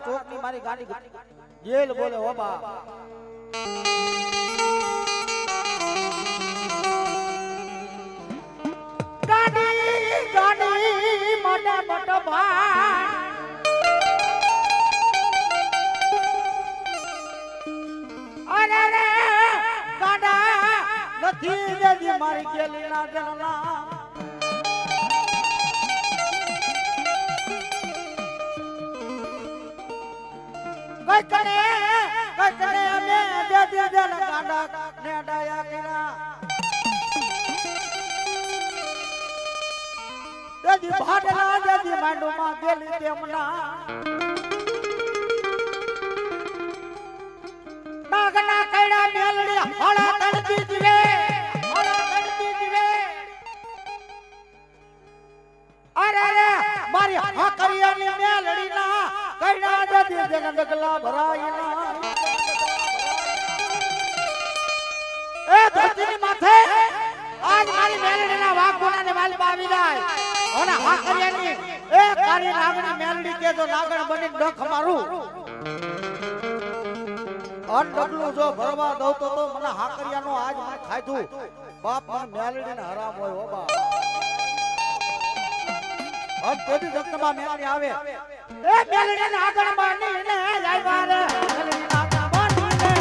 ચોક ની મારી ગાડી જેલ બોલે હો બા ગાડી ગાડી મોટા મોટો ભાઈ અરે રે ગાડા નથી દેજી મારી કેલી ના જનના કઈ કરે અમે દે ગાડા ને ડાયા કેરા દેજી ભાડલા દેજી માંડો માં ગેલી તેમના નાગના કઈડા મેલડી હળા કડતી જીવે અરે રે મારી હાકરિયાની મેલડી ના કઈડા દેજી જન ગગલા ભરાઈના એ ધરતીની માથે આજ મારી મેલડી ના વાઘોડા ને વાલી આવી જાય અને હાકરિયાની એ કાળી નાગણી મેલડી કે જો નાગણ બની ડખ મારું અન ડગલું જો ભરવા દઉં તો મને હાકરિયાનો આજ મને ખાધું બાપ મને મેલડીને હરામ હોય હો બાપ અન તેદી જગતમાં મેલડી આવે એ મેલડીને આગળ માનીને લાવ્યા રે મેલડીને આગળ માનીને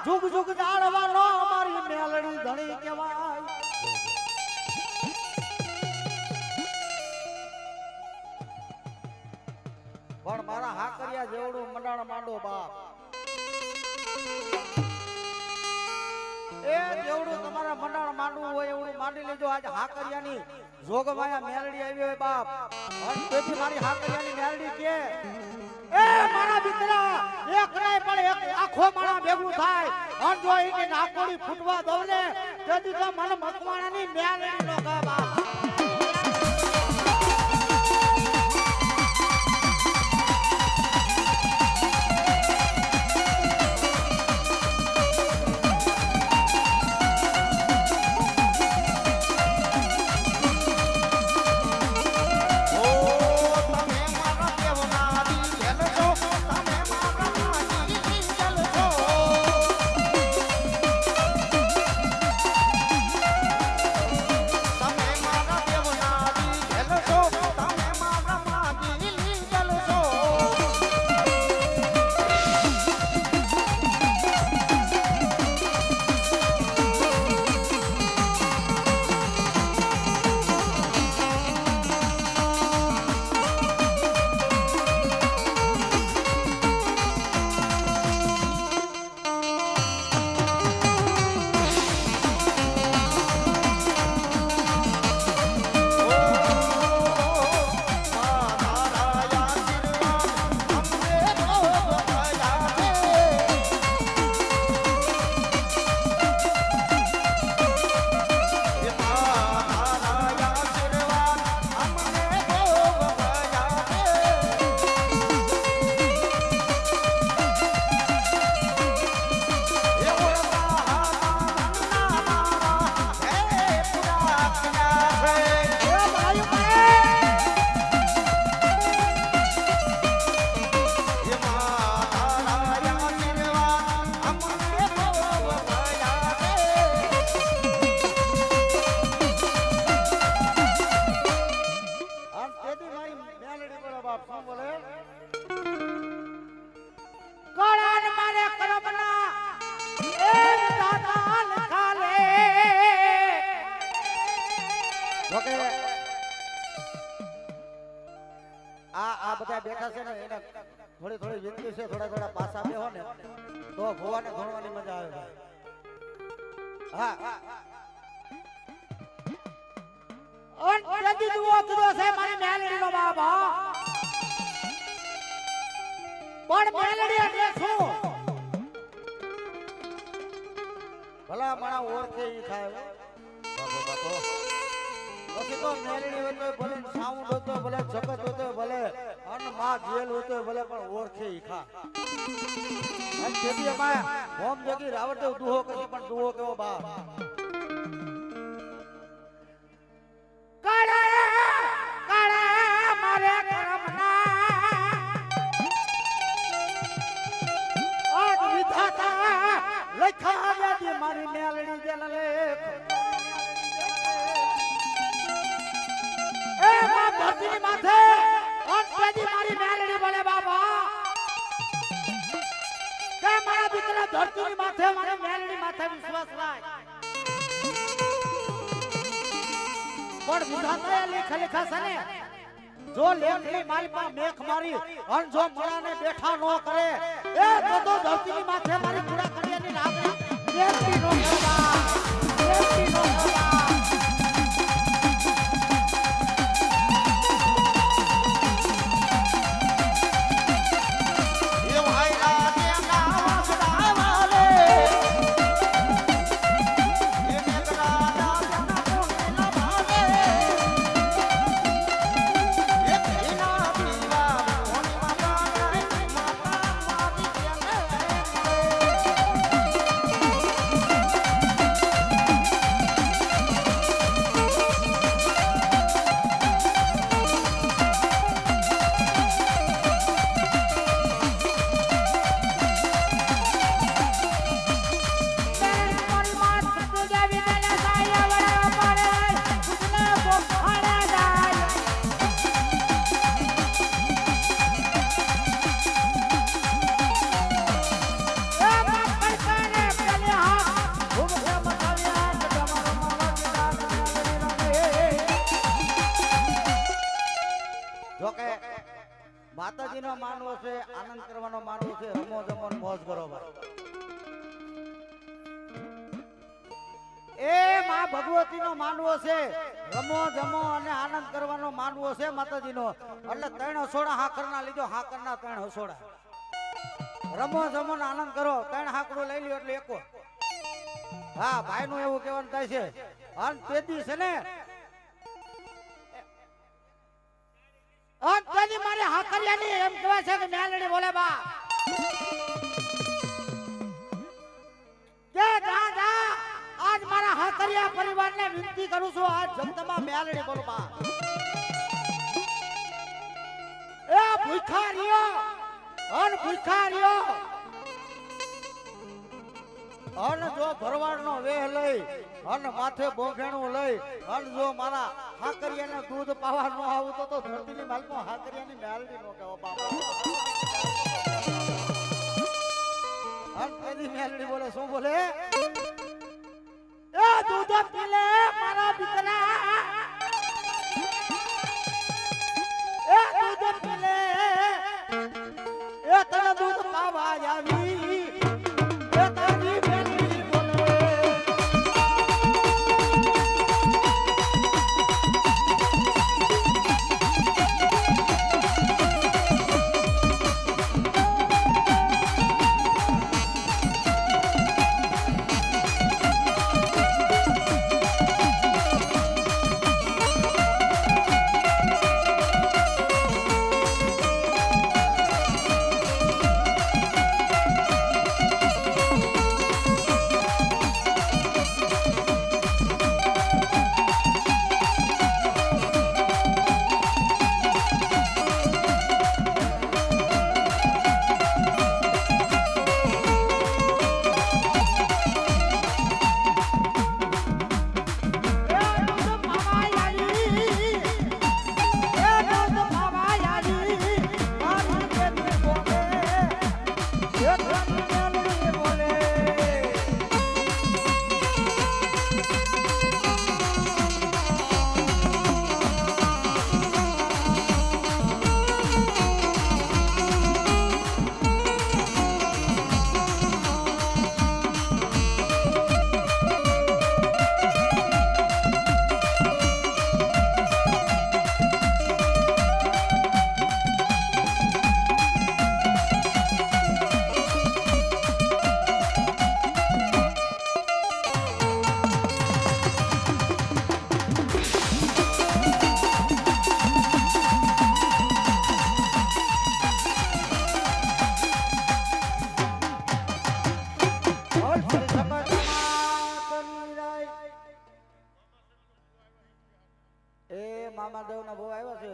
જુગ જુગ જાળવાનો અમારી મેલડી ધણી કહેવાય પણ મારા હાકરિયા જેવડું મંડાણ માંડો બાપ એ જેવડું તમારા મંડાણ માંડવું હોય એવડું માંડી લેજો. આજ હાકરિયાની જોગમાયા મેલડી આવી હોય બાપ. અને તેથી મારી હાકરિયાની મેલડી કે એ મારા દીકરા એક નહીં પણ એક આખો માણા ભેગું થાય. અને જો એની નાકોડી ફૂટવા દઉં ને તેથી તો મને મકવાણાની મેલડી નો કહે બાપ. આ બધા બેઠા છે ને એને થોડી થોડી વિનંતી છે, થોડા થોડા પાસા બેહો ને તો ભોવાને ભણવાની મજા આવે ભાઈ. હા ઓન જલ્દી દુઓ કીધો છે મારી મેલડીનો બાપ. પણ મેલડી એટલે શું? ભલા માણા ઓળખે ઈ થાય બાપો બાપો. પછી તો મેલડી હોય તો ભલે, સાઉન્ડ હોય તો ભલે, જગત હોય તો ભલે, અન માં જેલ હોય તો ભલે, પણ ઓળખે ઈ ખા. અને તેથી અમાય હોમ જગી રાવણદેવ દુહો કરી, પણ દુહો કેવો બાપ. મારે કરમના આજ વિધાતા લખા વ્યાધી મારી મેલડી જેલ લેખ. એ બાપ ધરતીની માથે અંતેજી મારી મેલડી બોલે બાબા કે મારા દીકરા ધરતીની માથે મારી મેલડી માથે વિશ્વાસ રાખ. પણ વિધાતાએ લેખા છે ને, જો લેખની માલમાં મેખ મારી અને જો મણાને બેઠા ન કરે એ તો ધરતીની માથે મારી પૂરા કરિયાની નાગણી બેઠી નો કરવા, બેઠી નો કરવા. માતાજીનો માનવો છે, આનંદ કરવાનો માનવો છે, રમો જમો મોજ કરો ભાઈ. એ માં ભગવતીનો માનવો છે, રમો જમો અને આનંદ કરવાનો માનવો છે માતાજીનો. એટલે 3 હસોડા હાકરના લીધો, હાકરના 3 હસોડા. રમો જમો ને આનંદ કરો, 3 હાકડું લઈ લ્યો એટલે એકો. હા, ભાઈનું એવું કહેવાનું થાય છે. અને તેદી છે ને અંતની મારે હાકરિયાની એમ કહેવાય છે કે મેલડી બોલે બા કે જા આજ મારા હાકરિયા પરિવારને વિનંતી કરું છું, આજ જગદંબા મેલડી બોલો બા. એ ભૂખા રહ્યો અન ભૂખા રહ્યો અન જો ભરવાડનો વેહ લઈ અન માથે બોઘેણું લઈ અન જો મારા હાકરિયાને દૂધ પાવા ન આવું તો ધરતીની માલમાં હાકરિયાની મેલડી નો કહેવો બાપા. અન તેની મેલડી બોલે શું બોલે? એ દૂધ પીલે મારા દીકરા, એ દૂધ પીલે, એ તને દૂધ પાવા આવી. મામા દેવ ના બહુ આવ્યો છે.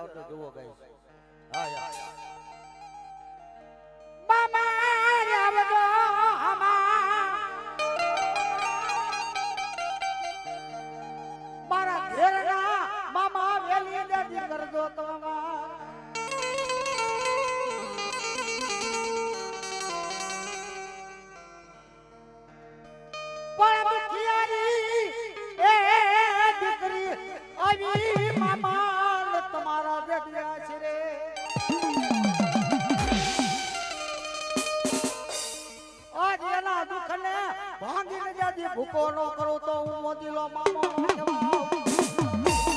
આવતો જુઓ ગાઈસ. હા યાર મારા ઘેરના મામા વેલી દાદી કરજો તો પણ મુખિયારી એ દીકરી આવી મામા તમારા જગ્યા છે રે આજ એના દુઃખને ભાંગીને જાદી ભૂકો ન કરો તો હું મોદીલો મામો કહેવાઉં.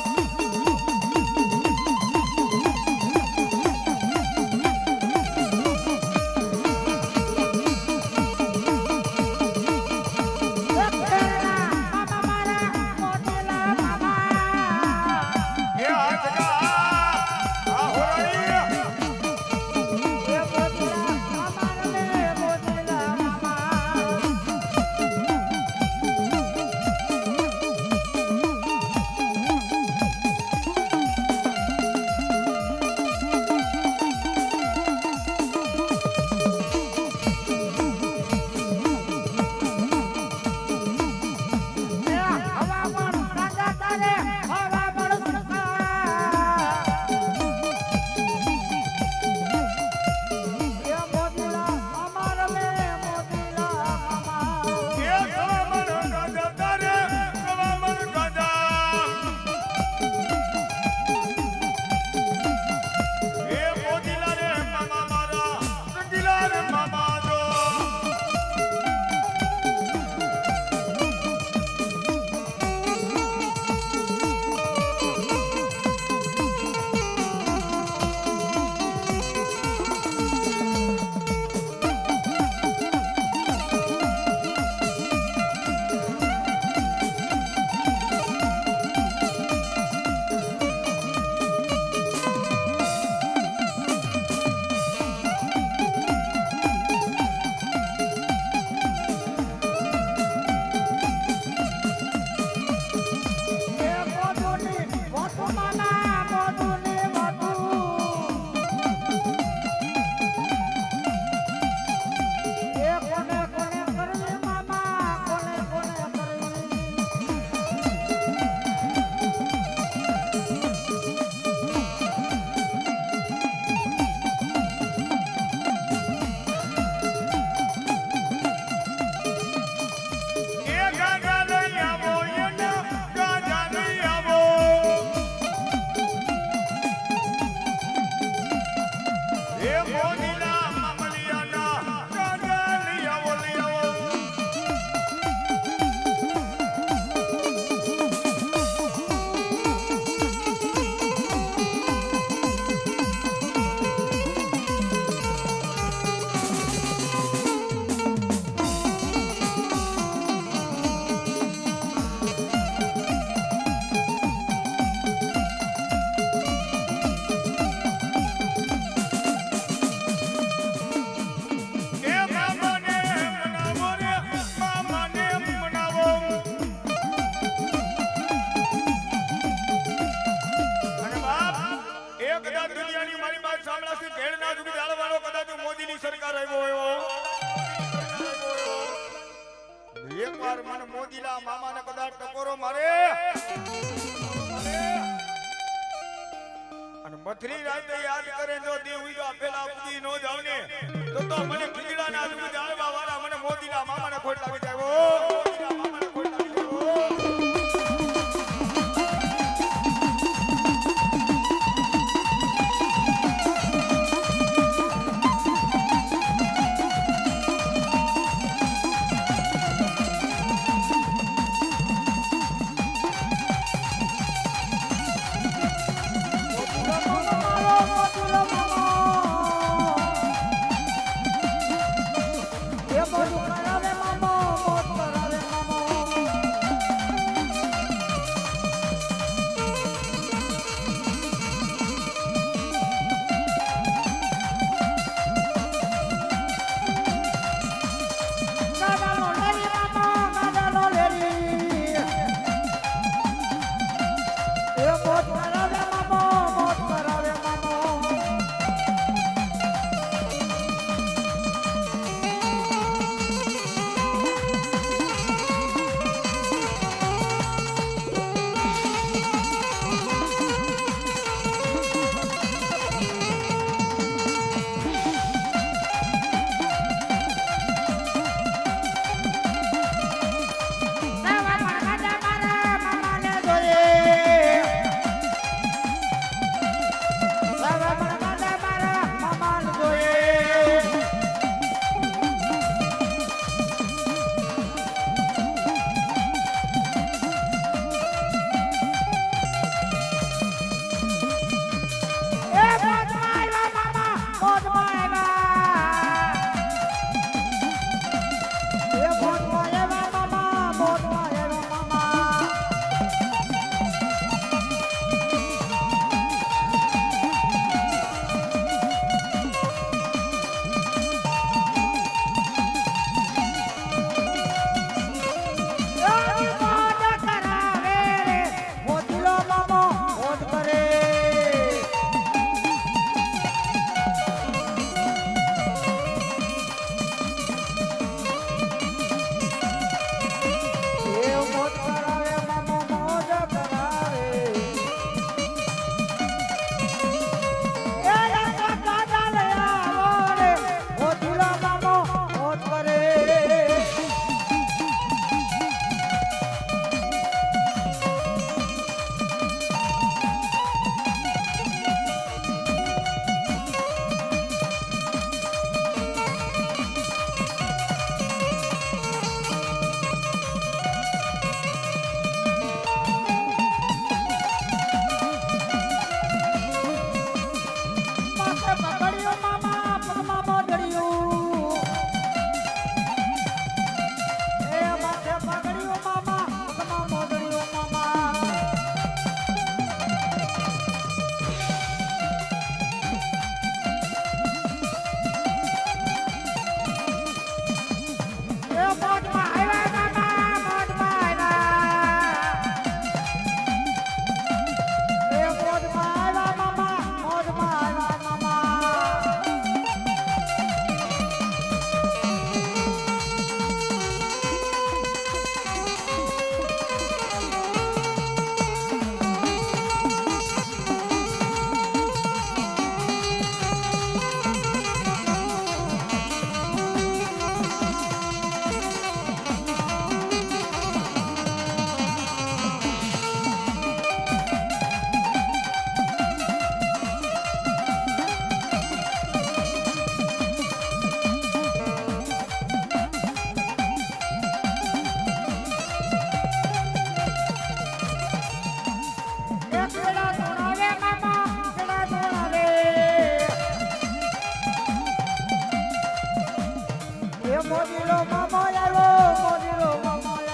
એકવાર મને મોદીલા મામાને કદાચ ટકોરો મારે અને મથરી રાતે યાદ કરે જો દી ઉઈ તો પેલા ઉદી નો જાવ ને તો મને ખીજડાના દુખ જાળવા વાળા મને મોદીલા મામાને ખોટ લાગી જાય ઓ મોદીલા મામાને ખોટ લાગી જાય એ બધું કરાવે મામો મોત મોજીલો મામો આવ્યો મોજીલો મામો આવ્યો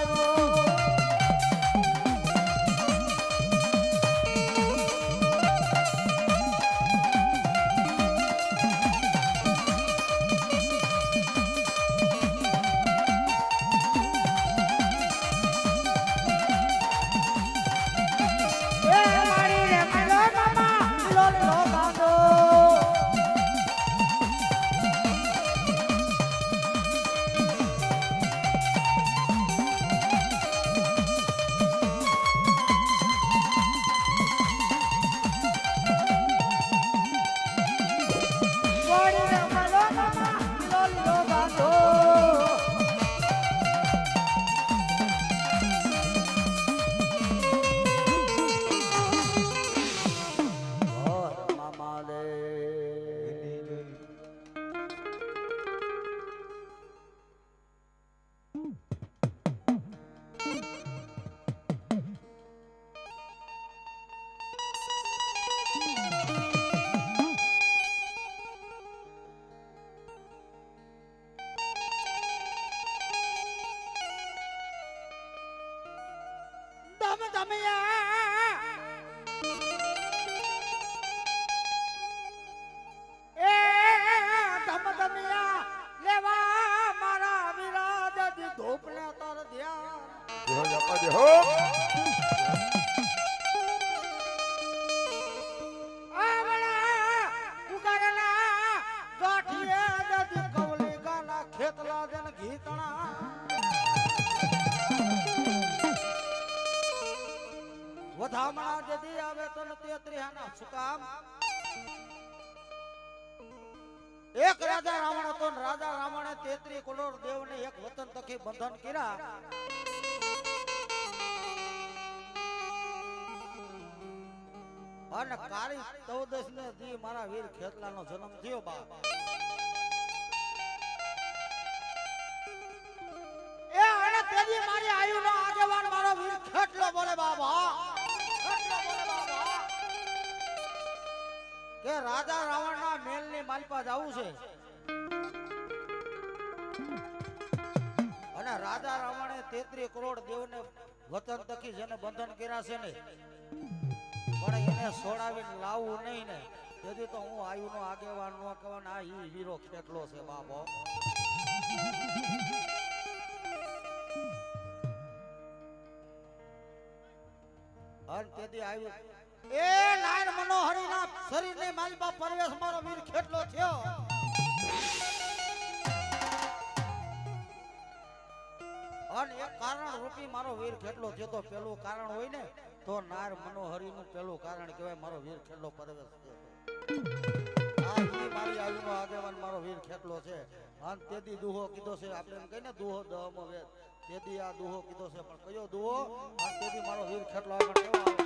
વધામણા જદી આવે તો તે ત્રિહાના સુકામ એક રાજા રાવણ હતો ને રાજા રાવણે 33 કરોડ દેવને એક વતન તકી બંધન કર્યા અને કાળી 14 ને દી મારા વીર ખેતલાનો જન્મ થયો બાપ એ અને તેજી મારી આયુનો આગેવાન મારો વીર ખેતલો બોલે બાબા કે રાજા રાવણના મહેલની માલપા જાવું છે અને રાજા રાવણે 33 કરોડ દેવને વતન તકી જેને બંધન કર્યા છે ને પણ એને છોડાવીને લાવવું નહીં ને તેથી તો હું આયુનો આગેવાન નો કહેવાન આ ઈ વીરો ખેતલો છે બાબો અન તેથી આવ્યું એ નાર મનોહરીના શરીરની માલપા પરવેશ મારો વીર ખેતલો થયો અન એક કારણ રૂપી મારો વીર ખેતલો થયો તો પેલું કારણ હોય ને તો નાર મનોહરીનું પેલું કારણ કહેવાય મારો વીર ખેતલો પરવેશ થયો આ ઈ મારી આવીનો આગેવાન મારો વીર ખેતલો છે અન તેથી દુહો કીધો છે આપણે એમ કહીને દુહો દહમો વેદ તેથી આ દુહો કીધો છે પણ કયો દુહો અન તેથી મારો વીર ખેતલો આગળ કેવો આવે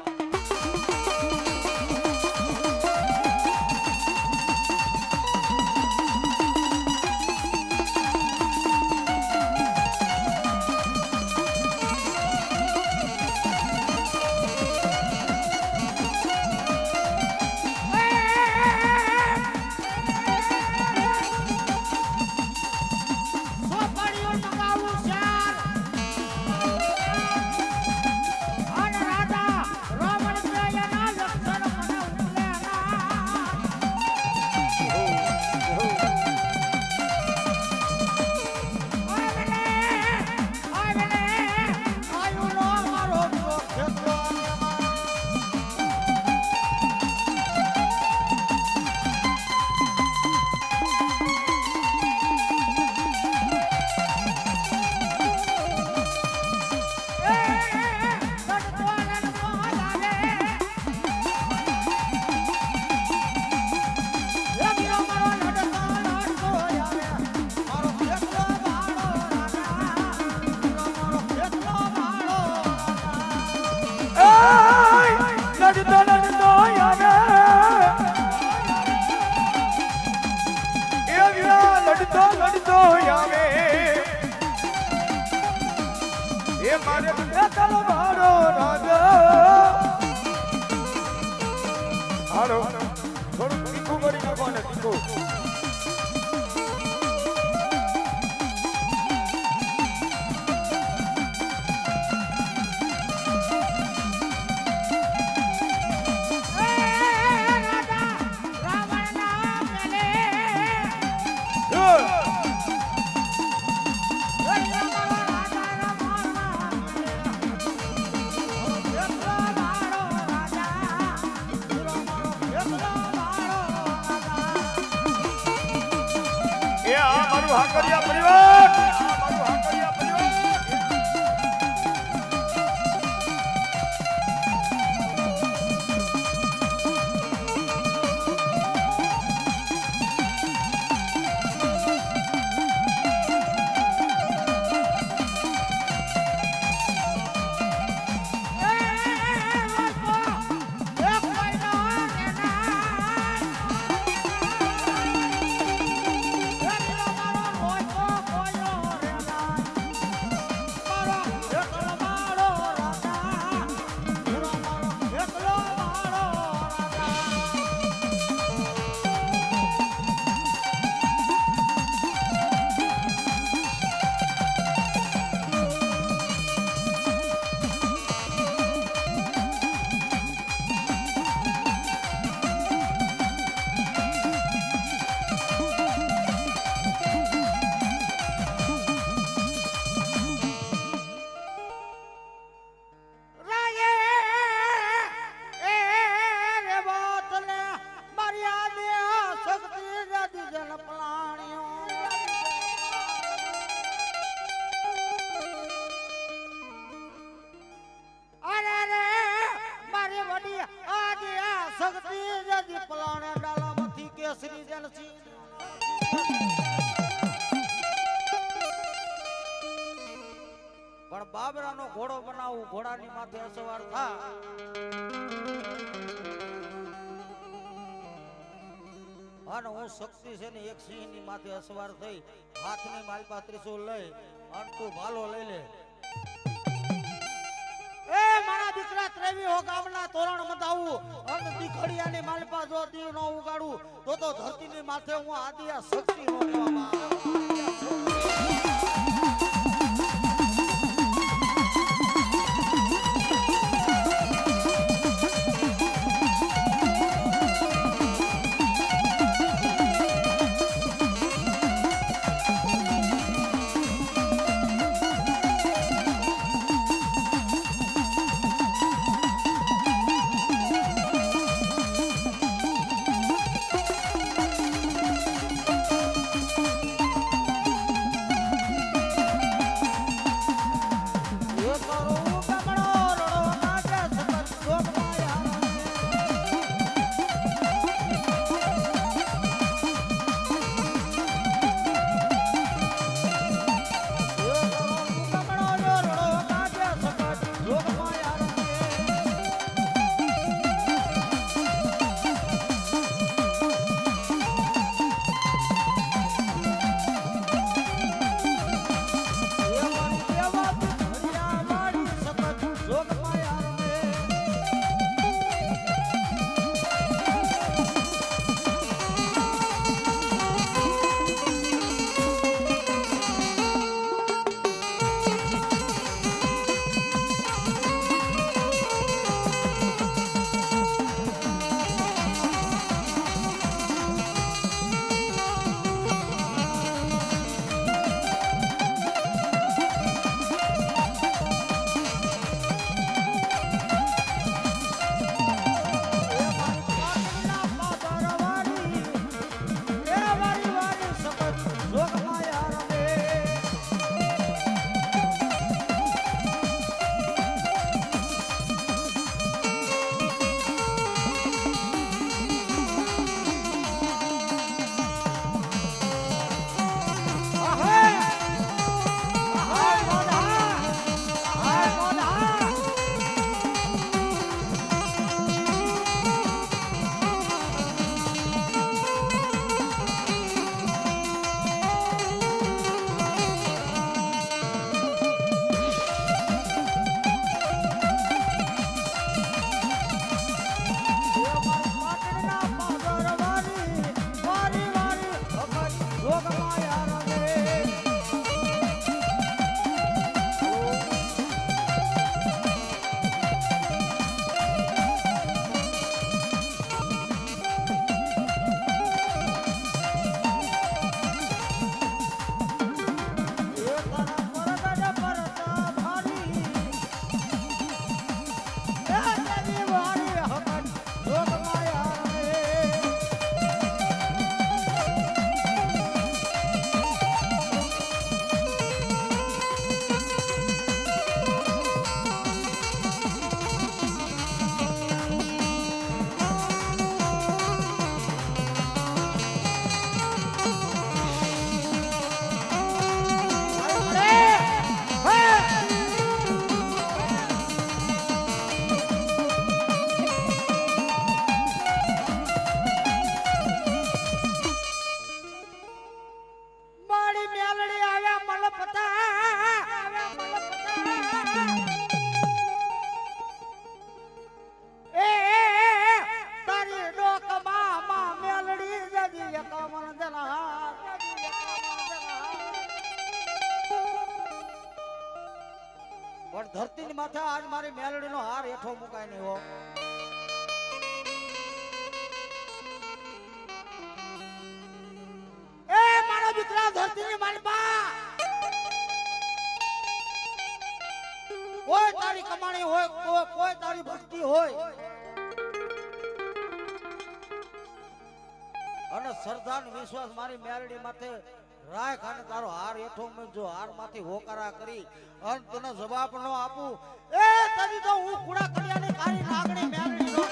હાકરિયા પરિવાર આ મારું હાકરિયા પરિવાર પણ બાબરાનો ઘોડો બનાવું ઘોડાની માથે અસવાર થા અને હું શક્તિ છે ને એક સિંહની માથે અસવાર થઈ હાથની માલપા ત્રિશૂળ લઈ અને તું ભાલો લઈ લે એ મારા દીકરા ત્રેવી હો ગામના તોરણ મતાવું અને દીકડીયાની માલપા જો દીવ નો ઉગાડું તો ધરતીની માથે હું આદિયા શક્તિ નો કહેવામાં મારી મેલડી આવ્યા મલપતા એ તારી ડોકમાં માં મેલડી જજી 51 જણા પણ ધરતીની માથે આજ મારી મેલડીનો હાર હેઠો મુકાય નહીં હો. એ મારો દીકરા ધરતીની માલપા કોઈ તારી કમાણી હોય કોઈ તારી ભક્તિ હોય અને શ્રદ્ધા અને વિશ્વાસ મારી મેલડી માથે રાખ અને તારો હાર હેઠો જો હાર માંથી હોકારા કરી અને તને જવાબ ન આપું એ તરી તો હું કુડા કડિયાની કાળી નાગણી મેલડી નો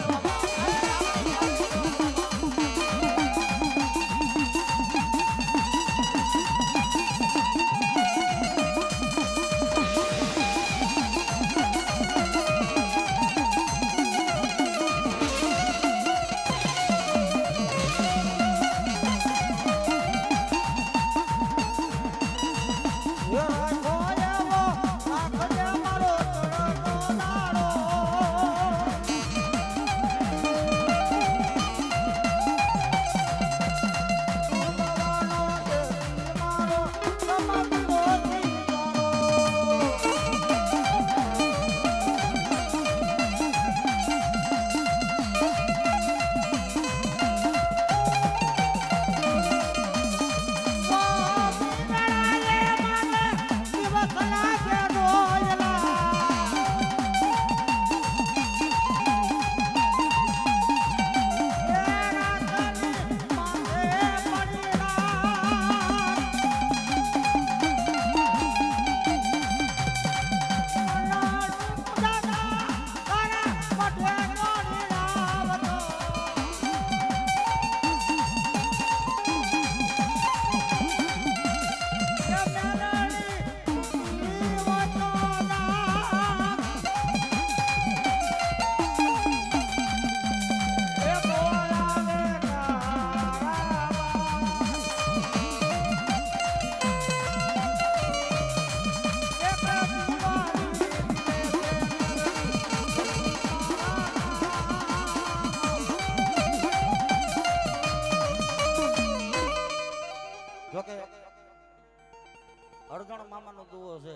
અર્જણ મામાનો દુઓ છે.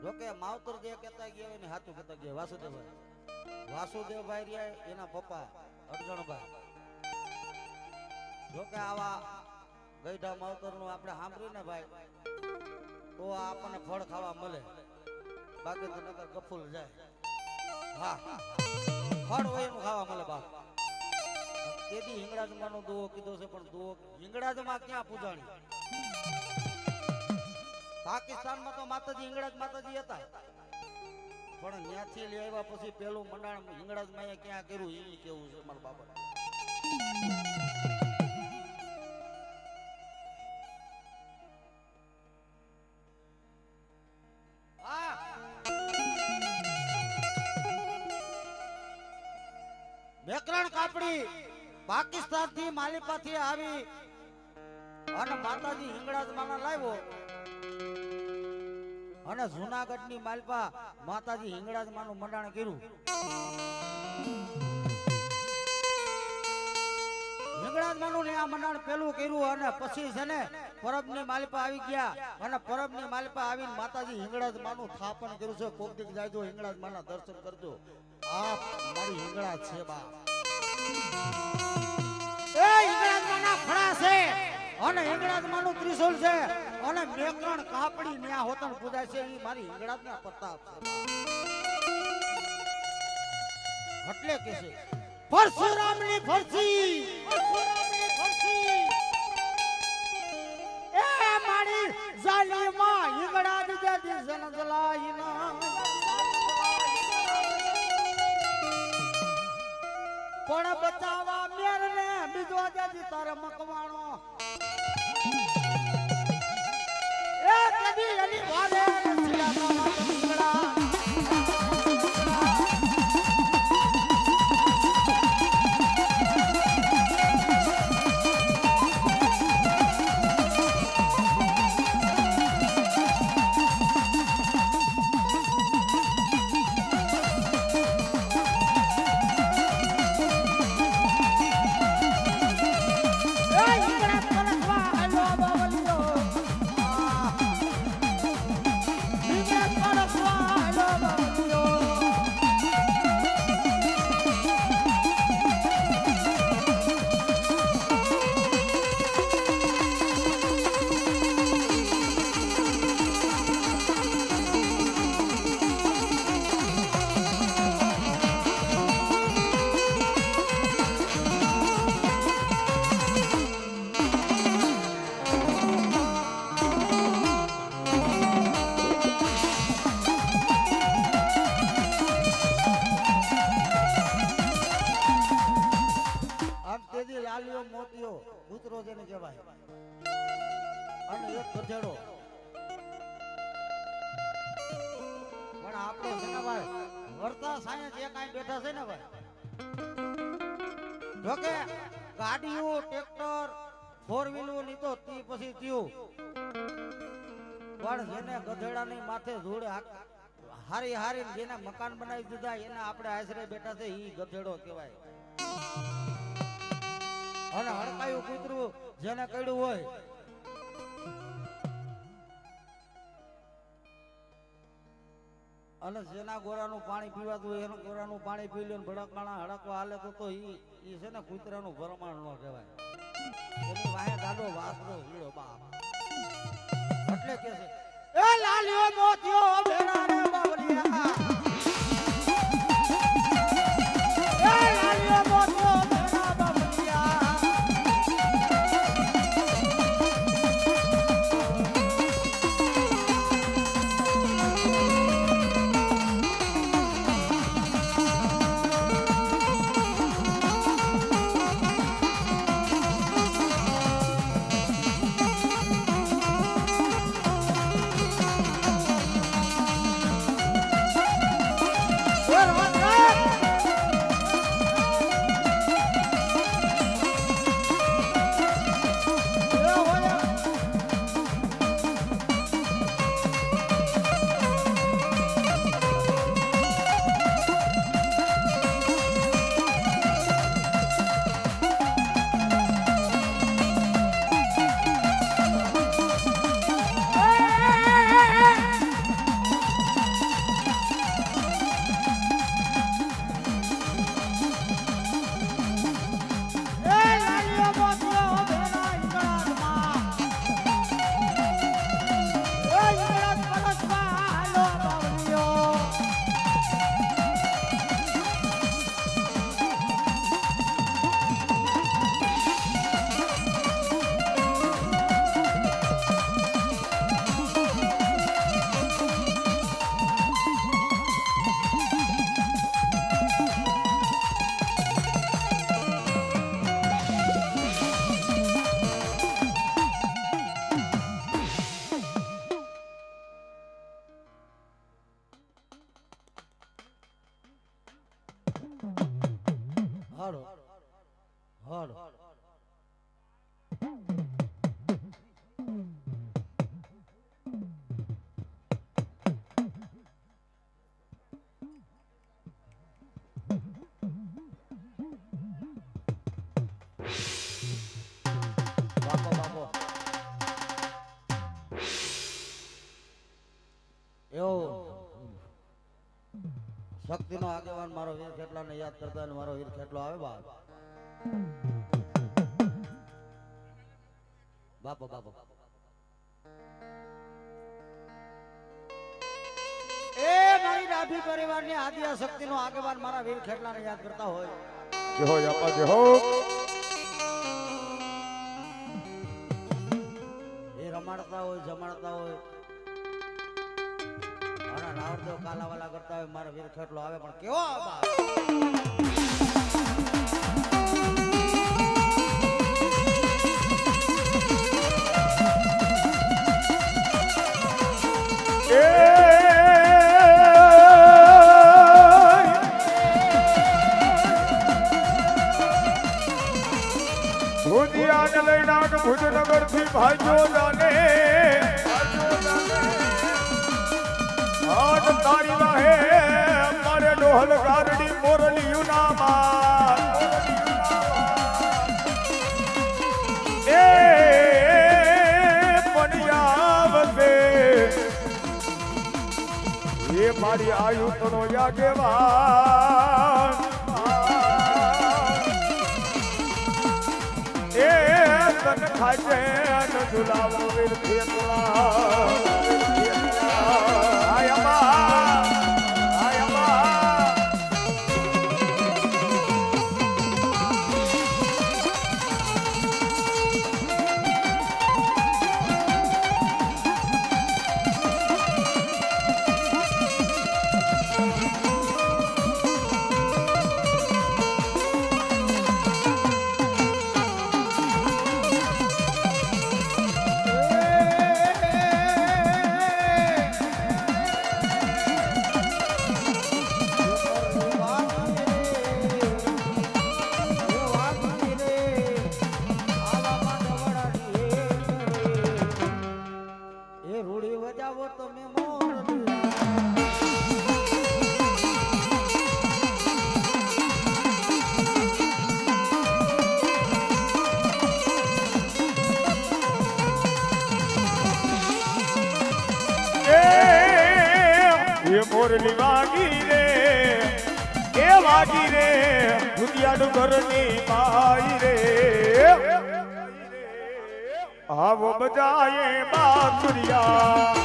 જોકે માવતર જે કહેતા ગયા એને હાથું કહેતા ગયા વાસુદેવભાઈ રહ્યા એના પપ્પા અર્જણભાઈ. જોકે આવા ગઈઢા માવતર નું આપણે સાંભળ્યું ને ભાઈ તો આપણને ફળ ખાવા મળે, બાકી તો નકર ગફુલ જાય. હા ફળ હોય એનું ખાવા મળે બાપ. તેથી હિંગળાજમાં નો દુઓ કીધો છે, પણ દુઓ હિંગળાજમાં ક્યાં પૂજાણી? પાકિસ્તાનમાં તો માતાજી હિંગળાજ માતાજી હતા, પણ ત્યાંથી લઈ આવ્યા પછી પેલું મંડાણ હિંગળાજમાં ક્યાં કર્યું એ કેવું છે મારા બાબા. મેકરણ કાપડી પાકિસ્તાન થી માલિપા થી આવી અને માતાજી હિંગળાજમાં લાવ્યો અને જૂનાગઢ ની માલપા માતાજી હિંગળાજમાં નું મંડાણ કર્યું. હિંગળાજમાં નું આ મંડાણ પેલું કર્યું અને પછી છે ને પરબ ની માલપા આવી ગયા અને પરબ ની માલપા આવીને માતાજી હિંગળાજમાં નું સ્થાપન કર્યું છે. કોક દીક જાયજો હિંગળાજમાં ના દર્શન કરજો. આ મારી હિંગળાજ છે બા. એ હિંગળાજમાં ના ફળા છે અને હિંગળાજમાં નું ત્રિશુલ છે અને મેકરણ કાપડી ન્યા હોતન પૂજાય છે. એ મારી હિંગળાજના પ્રતાપ છે. એટલે કે છે પરશુરામની ફરસી એ મારી જાલીમાં હિંગળાજ જતી જનજલાઈના પણ બચાવા મેરને બીજો જતી તારે મકવાણો એ કદી અલી વાલે સિલા મામા હિંગળા કૂતરો જેને કહેવાય અને એક ગધેડો. પણ આપણો છે ને ભાઈ વર્તા સાયન્સ એક અહીં બેઠા છે ને ભાઈ. જોકે ગાડીઓ ટ્રેક્ટર 4 વ્હીલર ની તો તી પછી થયું, પણ જેને ગધેડાની માથે ધૂળ હારી હારી જેને મકાન બનાવી દીધા એને આપણે આશરે બેઠા છે ઈ ગધેડો કહેવાય. અને હડકાયું કૂતરું જેને કડ્યું હોય અને જેના ગોરાનું પાણી પીવાતું હોય એનું ગોરાનું પાણી પી લે ભડકવાના હડકવા હાલે તો ઈ છે ને કૂતરાનું ભરમાણ ન કહેવાય. એની વાહે દાદો વાસરો હીરો બાપ એટલે કે છે એ લાલ્યો મોતિયો ભેરા રે બાવલિયા, એ લાલ્યો મોતિયો ભેરા બાવલિયા. હાલો હાલો બાપો એવો શક્તિનો આગેવાન મારો વીર ખેટલાને યાદ કરતા અને મારો વીર ખેટલો આવે બાપો એ મારી ડાભી પરિવારની આદિયા શક્તિનો આગેવાન મારા વીર ખેટલાને યાદ કરતા હોય. જય હો આપા જય હો. એ રમાડતા હોય જમાડતા હોય અને રાવણદેવ કાલાવાલા કરતા હોય મારા વીર ખેટલો આવે પણ કેવો આવે. ભુજિયાને લઈને ભુજનગર થી ભાજો જાને આજ તારી વાહે અમારે ડોહલ ગારડી મોરલિયું નામાં એ પણિયાવસે એ મારી આયુતનો યાગેવાન એ તન ખાજે ન ઝુલાવો વીર ખેતલા આવો તમે મોરલી મોરલી વાગી રે એ વાગી રે દુધિયાનું ઘરની માઈ રે આવો બજાએ બાસુરિયા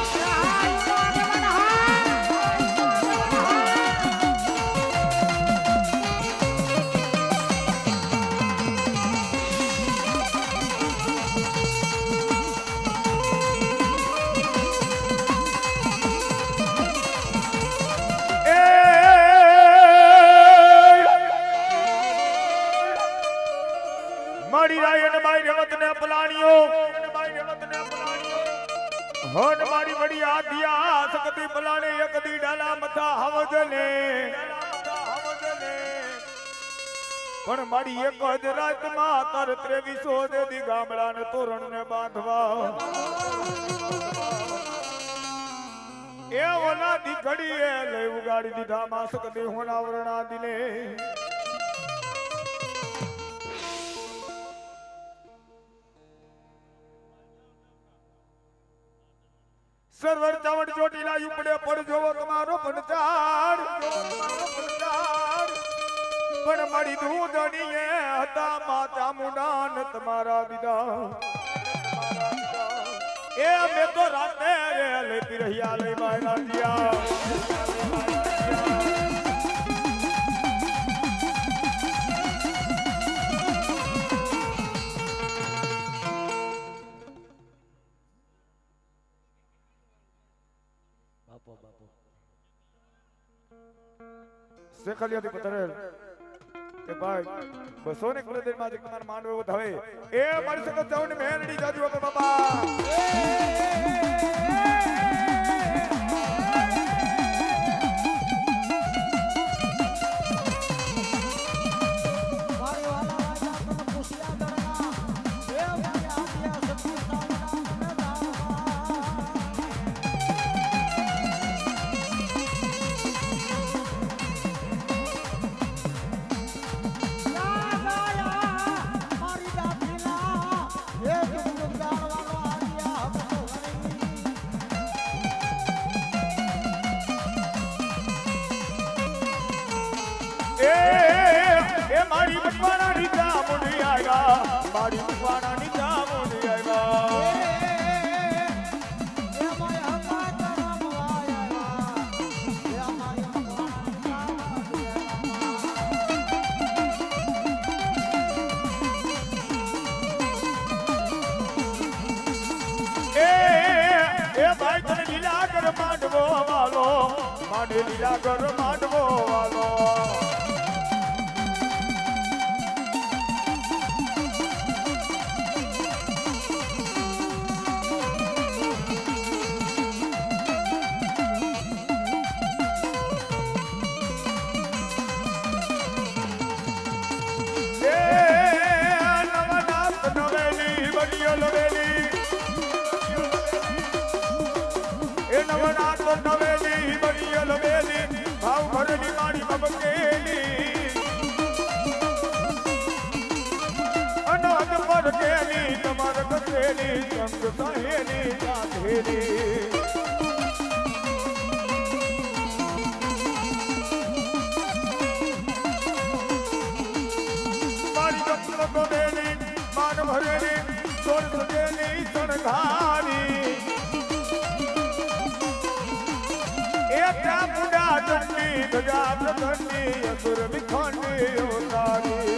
મારી રાયન બાઈ રેવત ને પલાણીઓ હોન મારી વડી આધિયા સકતી પલાણે એક દી ડાલા મથા હવજને પણ મારી એક જ રાતમાં તર 2300 દી ગામડાને તોરણ ને બાંધવા એ ઓલા દી ઘડી એ લઈ ઉગાડી દીધા માં સકતી હોનાવરણા દિને સરવર ચાવડ ચોટીલા ઉપડે પડ જોવો તમારો પંચાડ પણ મારી દૂધણીએ હતા માતા મુડાન તમારા દીધા એ અમે તો રાતે લેતી રહ્યા લઈ માયના દિયા શેખલિયાથી પતરેલ કે ભાઈ 200 ને કિલોમીટર માં તમાર માંડવો ધવે એ મારી સકો ચૌન મેલડી જાજુ કે બાબા મારી મકવાણા ની ચામુંડી આયા મારી મકવાણા ની ચામુંડી આયા એ માય હકા તરમ આયા એ માય મકવાણા એ ભાઈ તને લીલા કર માંડવો વાલો માંડે લીલા કર માંડવો વાલો નવેલી બની લવેલી ભાવ ભરેલી મારી બબકેલી અનહદ પર કેલી તમાર કસેલી સંગ સહેલી સાથેલી મારી જપનો કોડેલી માન ભરેલી સોળ સજેલી સણઘારી મુડા ચંડી ગજા પ્રચંડી અસુર વિખંડી અવતારી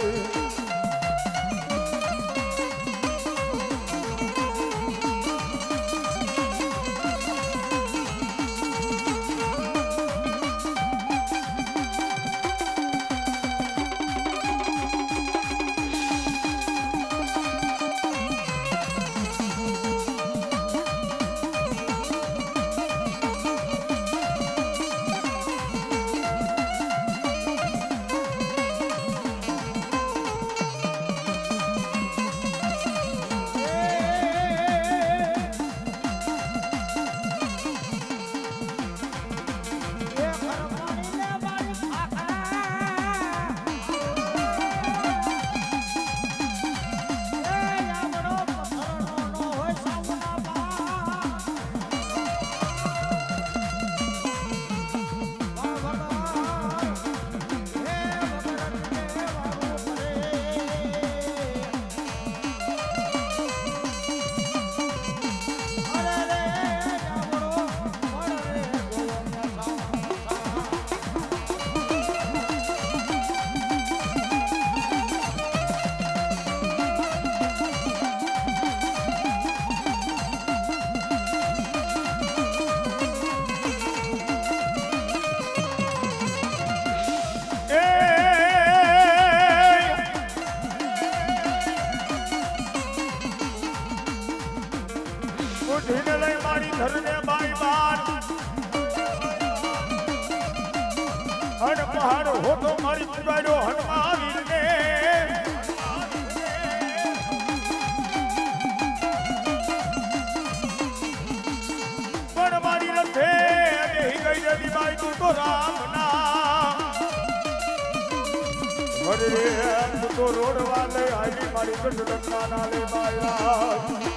બુદ્ધિને લઈ મારી ધરને બાઈ બાર અન પહાડ હોતો મારી પુરાડ્યો હનુમાન વીરને પણ મારી રથે બેહી ગઈ દેવી બાઈ તું તો રામ નામ અરે તું તો રોડવા લઈ આવી મારી ગઢડા ના લે બાયા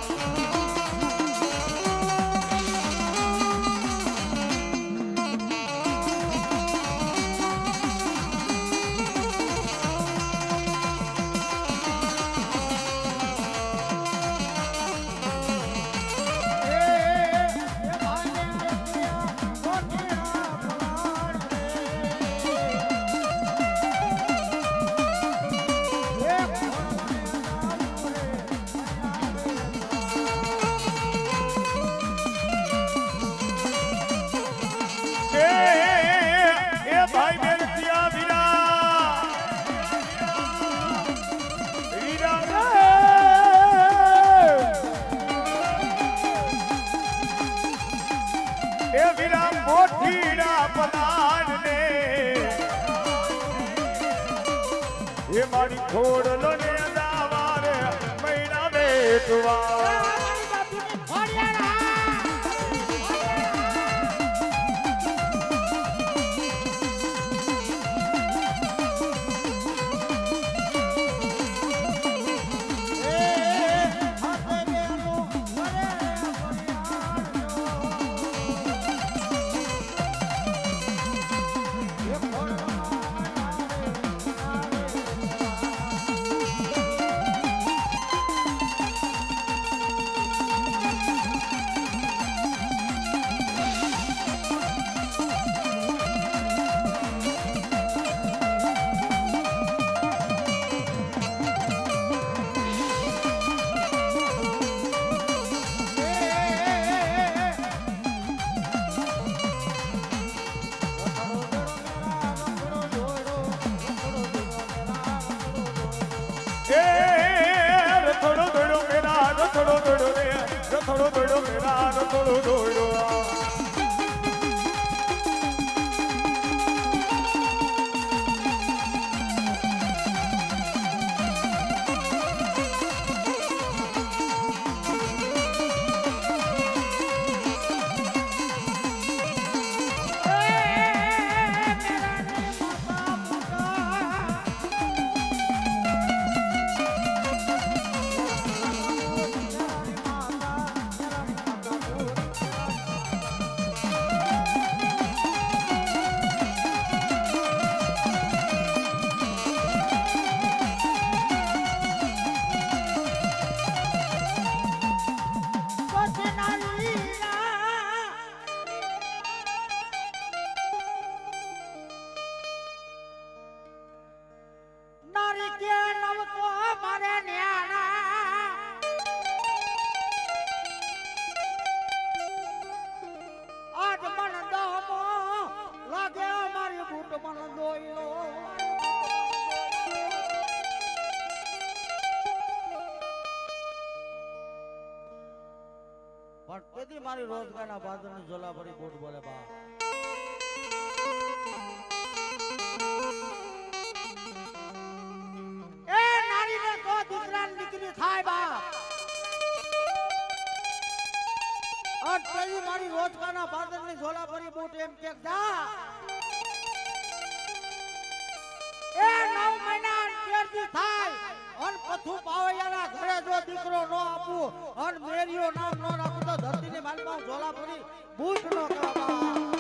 ये मारी खोड़ लो ने दावारे महीना बेटवा થોડો દોડો મેરા થોડો દોડો પણ તેથી મારી રોજગારના બાદરની ઝોલા ભરી બોટ બોલે બા એ નારીને તો દીકરાની દીકરી થાય બા અટ પેલી મારી રોજગારના બાદરની ઝોલા ભરી બોટ એમ કે જા એ 9 મહિના તેરથી થાય અન પથુ પાવૈયાના ઘરે જો દીકરો નો આપું અન મેરિયો નામ નો રાખું તો ધરતીની માલમાં ઝોલા ભરી બૂટ નો કરવા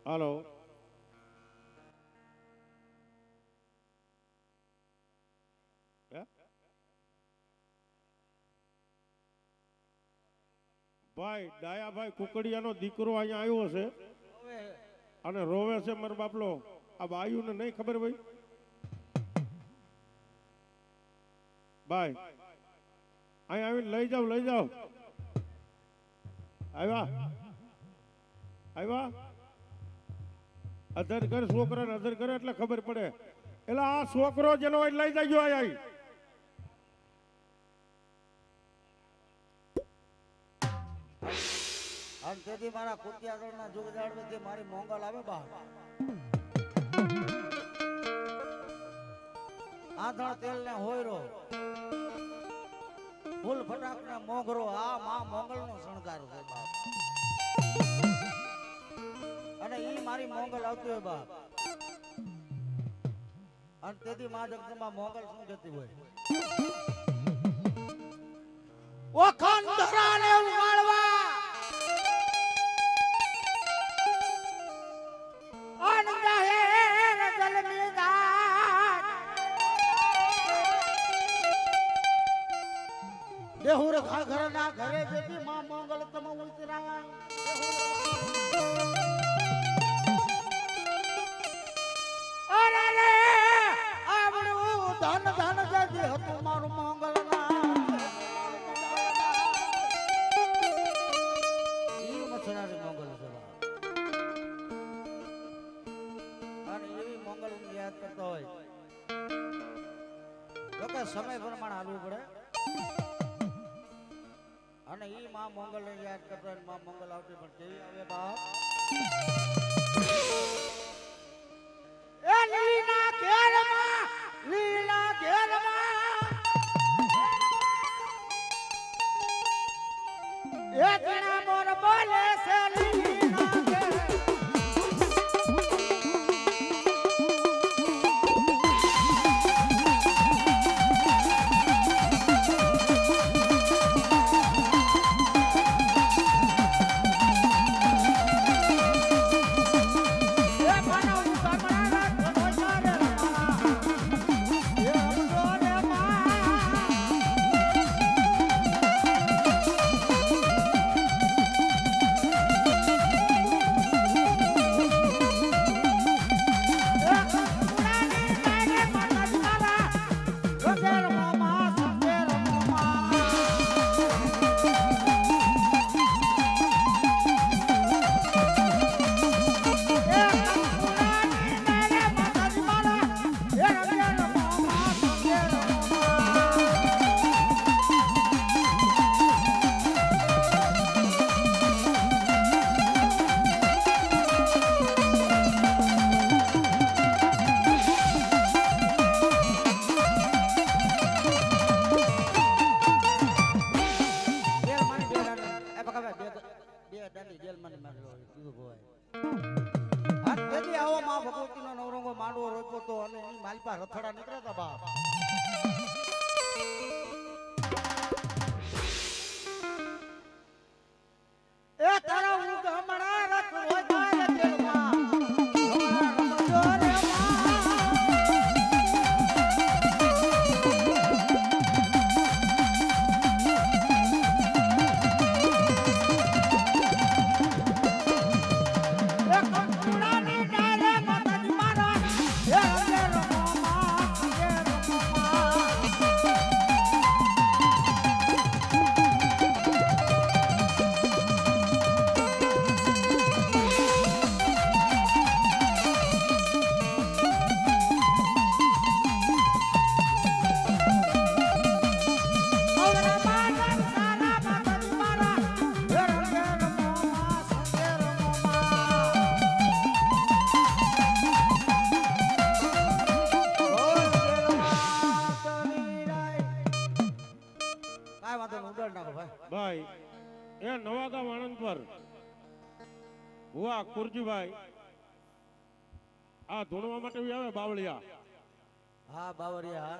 હાલો ભાઈ ડાયાભાઈ કુકડિયાનો દીકરો અહીંયા આવ્યો છે અને રોવે છે મારો બાપલો. આ બાયુને નહીં ખબર ભાઈ. ભાઈ અહીંયા આવીને લઈ જાઓ લઈ જાઓ. આવ્યા આવ્યા અધર કર છોકરાને અધર કરે એટલે ખબર પડે. એટલે આ છોકરો જેનો હોય લઈ જજો. આવી અને તેથી મારા કુતિયાગળના જુગ જાળવેથી મારી મોંગલ આવે બહાર. આંધણ તેલ ને હોયરો ફૂલ ફટાક ને મોગરો આ માં મોંગલ નો શણગાર છે બાપ. અને ઈ મારી મોંગલ આવતી હોય બાપ. અને તેથી માં જગદંબા મોંગલ શું જતી હોય. ઓ ખંડરા ને ઉગાડવા દેહુર ઘર ના ઘરે જેથી માં મોંગલ તમ ઉતરા. અરે રે આવડું ધન ધન જજી હતું મારું મોંગલ ના. ઈ મછરારી મોંગલ છે અને એવી મોંગલ યાદ કરતો હોય તો કે સમય પ્રમાણે હાલવું પડે. અને ઈ માં મોંગલ ને યાદ કરતો હોય માં મોંગલ આવતી પણ કેવી આવે બાપ. એ લીલા ઘેરમાં એ જણા મોર બોલે છે લીલા ઘેર. રથડા નીકળ્યા બાપ. એ તારા ઉગ હમણાં રથ હોય તારે દિલમાં રમજો રે ભાઈ એ નવાગા વાણંદ પર હુઆ કુરજીભાઈ આ ધૂણવા માટે બી આવે બાવળિયા. હા બાવળિયા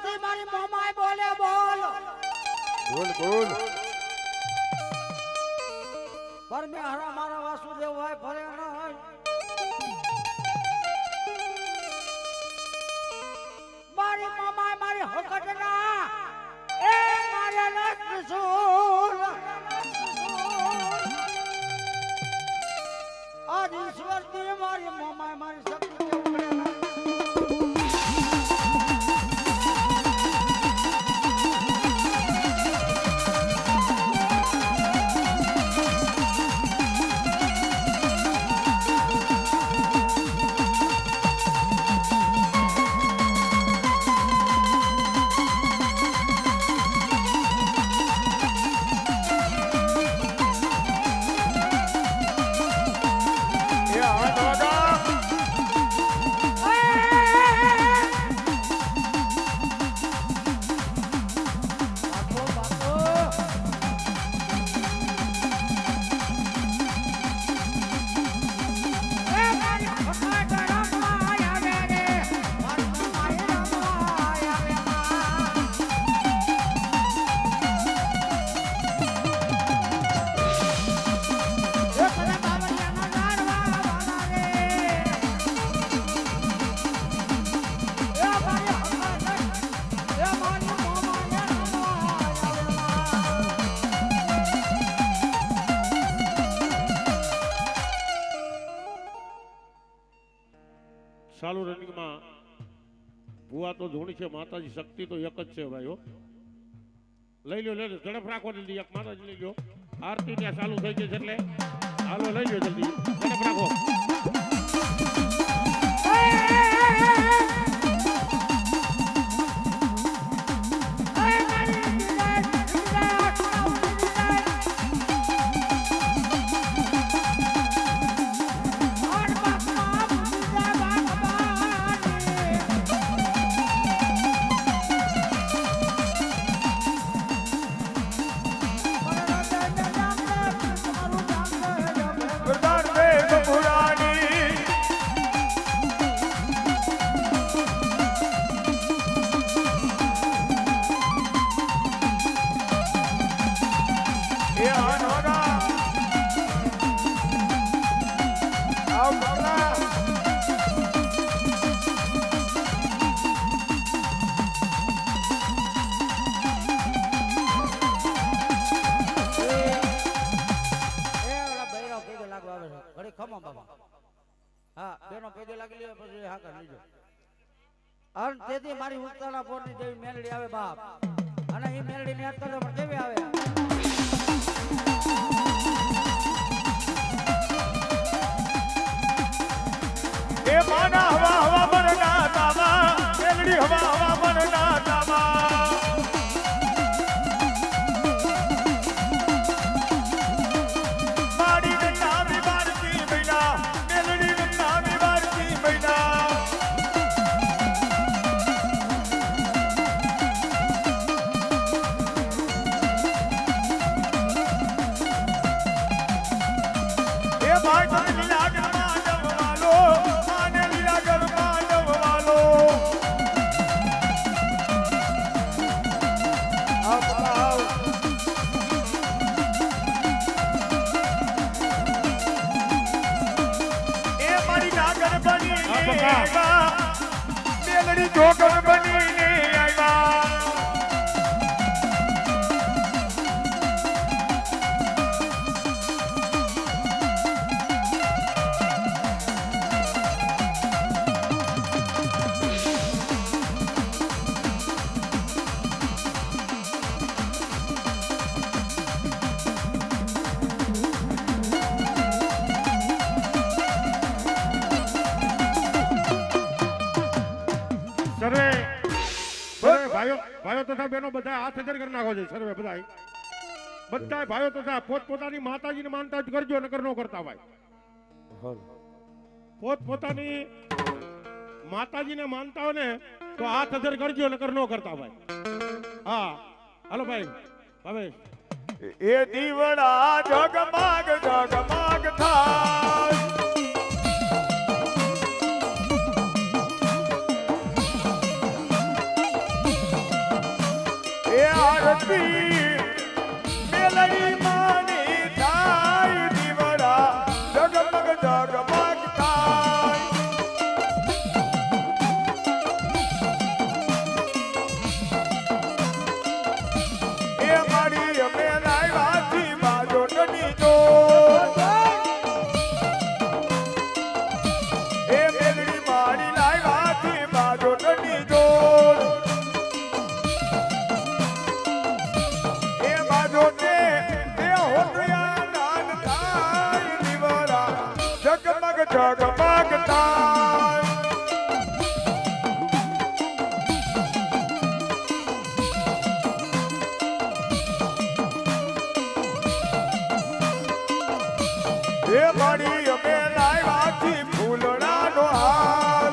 વર્ષથી મારી મોમાય બોલે બોલ બોલ બોલ પર મેં હરા મારા વાસુદેવ ભાઈ ફરે ન હોય મારી મોમાય મારી હકટના એ મારે લક્ષ્મણ આજ ઈશ્વર થી મારી મોમાય મારી શક્તિ કેવું પડે ચાલુ રનિંગમાં ભુવા તો ધૂણી છે, માતાજી શક્તિ તો એક જ છે ભાઈઓ. લઈ લો ઝડપ રાખો જલ્દી, એક માતાજી લઈ લો. આરતી ત્યાં ચાલુ થઈ ગઈ છે એટલે હાલો લઈ લો જલ્દી, ઝડપ રાખો. તેથી મારી ઉત્તરા પોરની જેવી મેલડી આવે બાપ, અને એ મેલડી ને યાદ કરતો પણ કેવી આવે એ માના હવા હવા બનના તાવા મેલડી હવા હવા બનના તાવા માડી ને નામી બારતી મહિના મેલડી ને નામી બારતી મહિના એ ભાઈ તમે લાગણ માંડવ વાલો માને લાગણ માંડવ વાલો આવ એ મારી નાગણ બની આવ્યા મેલડી જોગણ બનીને આવ્યા સર્વે સર્વે ભાઈઓ તથા બહેનો બધા હાથ હજાર કરી નાખો છે. સર્વે બધા ભાઈઓ તથા પોતપોતાની માતાજીને માનતા જ કરજો, નકર ન કરતા ભાઈ. પોતપોતાની માતાજીને માનતા હોય ને તો હાથ હજાર કરજો, નકર ન કરતા ભાઈ. હા હાલો ભાઈ ભાવેશ. એ દીવડા જગમાગ જગમાગ થાય આરતી મેલડી માની થાય દીવડા જગમગ જગમગ થાય એ મારી અમે લાવ્યાથી બાજોટની જોત એ મેલડી મારી લાવ્યાથી બાજોટની જોત એ બાજોટે એ હોટયા નાન થાય દીવડા જગમગ જગમગ થાય એ મારી અમે લાવ્યાથી ફૂલડાનો હાર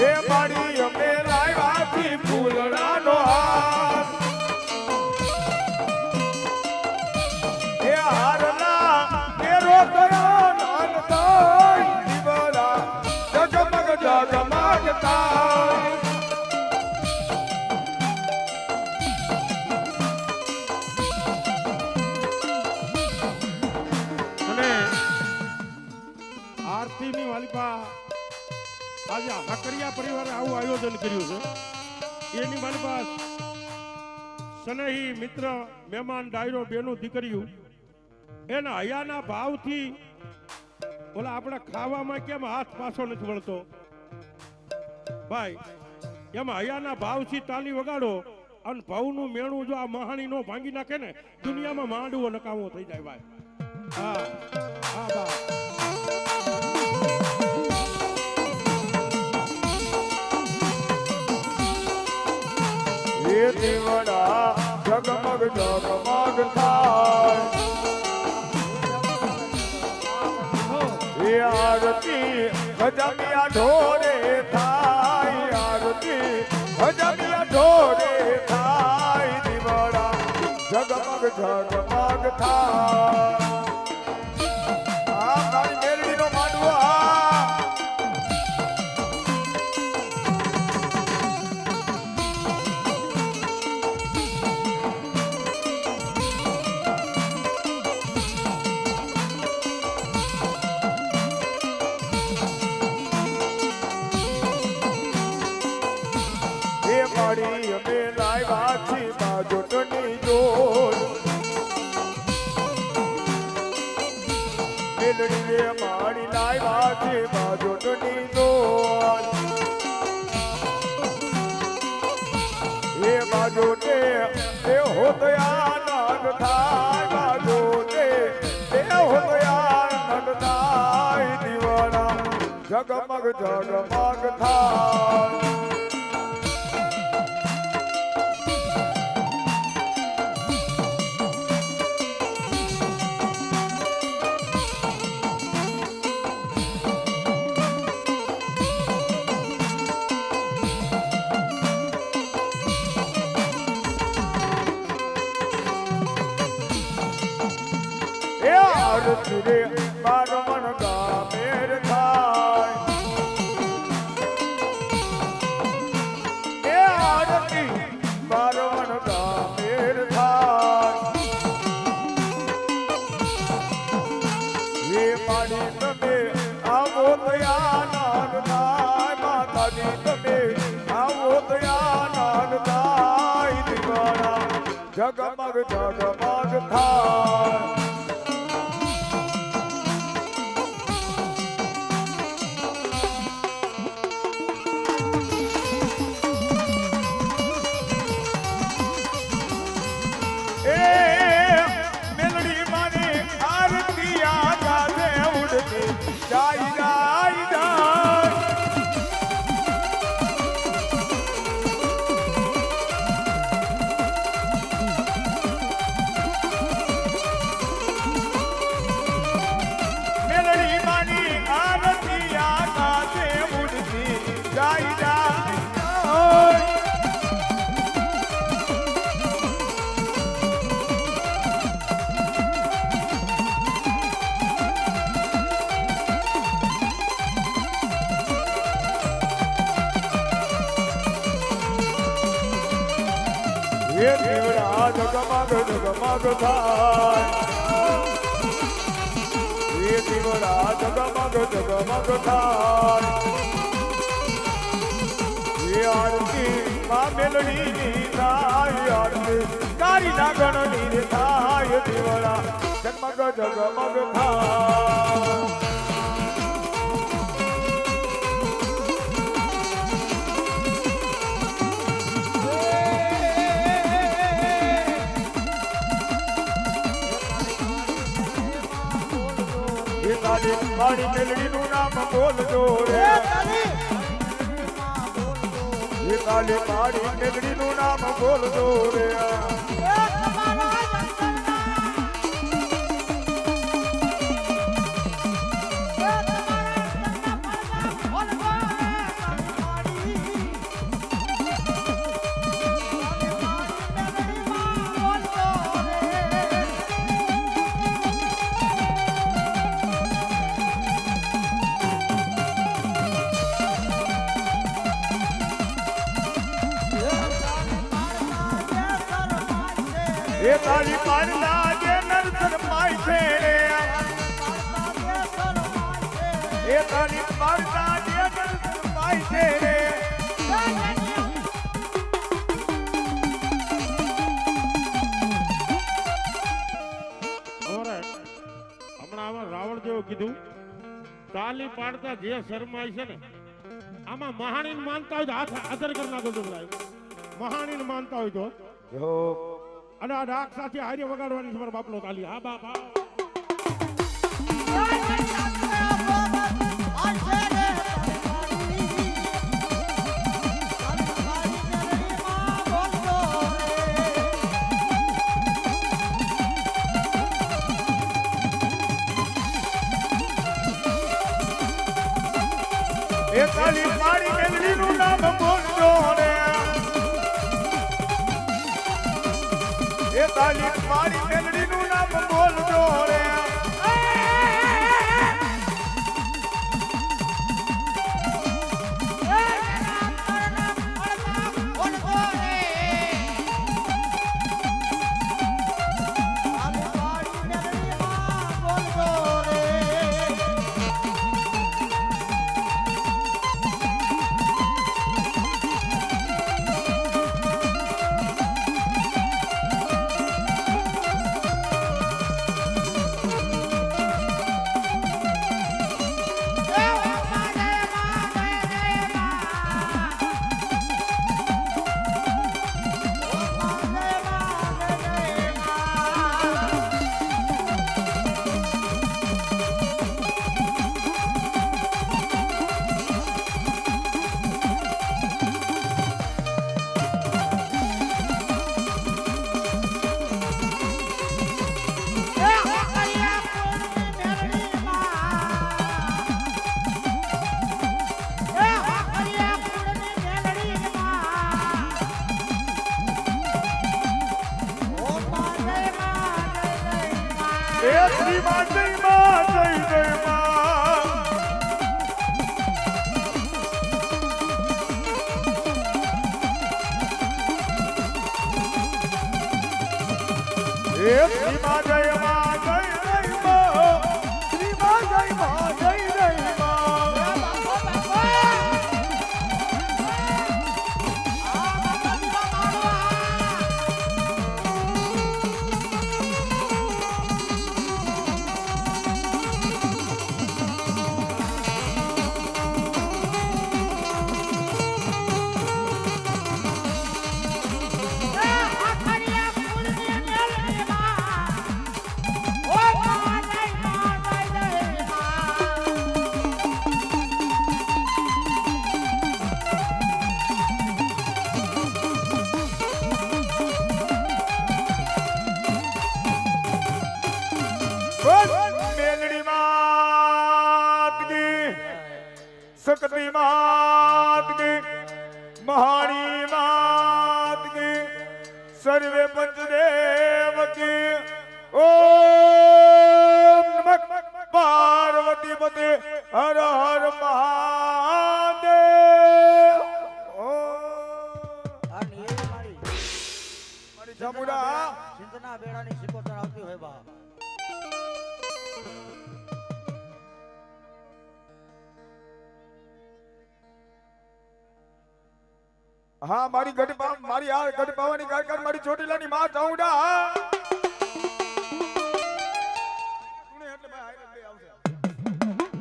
એ મારી અમે લાવ્યાથી ફૂલડાનો હાર એ હારના એ રોકડા નાન થાય દીવડા જગમગ જગમગ થાય અને આરતીની માલિકા આજે હાકરિયા પરિવારે આવું આયોજન કર્યું છે એની માલિકા સ્નેહી મિત્ર મહેમાન ડાયરો બેનું દીકરીયું એના હયાના ભાવથી ઓલા આપણે ખાવામાં કેમ હાથ પાછો નથી વળતો ભાઈ એમાં હયાના ભાવથી તાલી વગાડો અને ભાવનું મેણું જો આ મહાણી નો ભાંગી નાખે ને દુનિયામાં માંડવો નકામો થઈ જાય ભાઈ હા હા બા એ દીવડા જગમગ જગમગ થાય એ આરતી ભજમિયા ઢોરે થાય આરતી ભજમિયા ઢોરે થાય દીવડા જગમગ જગમગ થાય આ મારી મેલડીનો માંડવો આ એ મારી અમે લાવ્યાથી બાજોટની જોત મેલડી એ મારી લાવ્યાથી બાજોટની જોત એ બાજોટે એ હોદયા નંદ થાય બાજોટે એ હોદયા નંદ થાય દીવાના જગમગ જગમગ થાય આરતી રે બારમણ ગામેર થાય એ આરતી બારમણ ગામેર થાય એ મારી તમે આવો દયાનંદ થાય માતાજી તમે આવો દયાનંદ થાય દીવાના જગમગ જગમગ થાય મેલડી માની આરતી આગાને ઉડતી જાય જાય જાય એ દીવડા જગમગ જગમગ થાય એ દીવડા જગમગ જગમગ થાય એ આરતી માં મેલડીની થાય આરતી કારી નાગણની થાય દીવડા જગમગ જગમગ થાય મારી મેલડીનું નામ બોલજો રે એ કાલે મારી મેલડીનું નામ બોલજો રે એ તારી પારલા જે નરસર માય છે એ તારી પારલા જે નરસર માય છે હમણાં આમાં રાવણ જેવું કીધું તાલી પાડતા જે શરમાય છે ને આમાં મહાણીને માનતા હોય તો હાથ આદર કરી નાખો તો મહાણીને માનતા હોય તો અને આ ડાક સાથે હારે વગાડવાની છે મારા બાપલો તાલી હા બાપ એ તાલી મારી મેલડીનું નામ બોલજો રે એ તાલી મારી મેલડીનું નામ બોલજો રે શ્રી માં જય માં જય જય માં એ શ્રી માં જય માં જય જય માં શ્રી માં જય માં જય જય માં મેલડી માત કી શક્તિ માત કી મહાણી માત કી સર્વે પંચદેવ કી ઓમ નમઃ પાર્વતી પતે હર હર મહાદેવ જૂના બેડાની સિકોતર આવતી હોય બા. હા મારી ગઢપા મારી આ ગઢપાવાની ગાયકાર મારી ચોટીલાની માં ચાઉંડા તુણે એટલે ભાઈ હારે લઈ આવશે.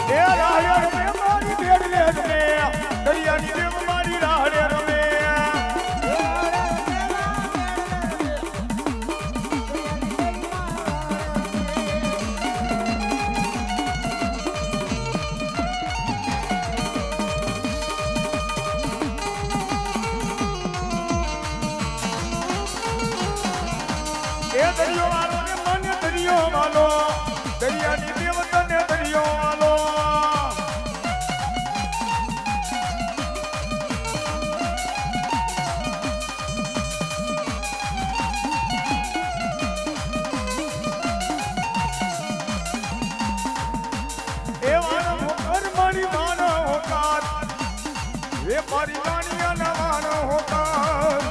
એ રાહે રમે મારી બેડ લે રમે દરિયાની દેવ મારી રાહે રમે એ દરિયો વાલો ને મને દરિયો વાલો દરિયાની દેવ તને દરિયો વાલો એ વાળો હોકર મારી માનો હોકાર એ મારી વાણિયાના માનો હોકાર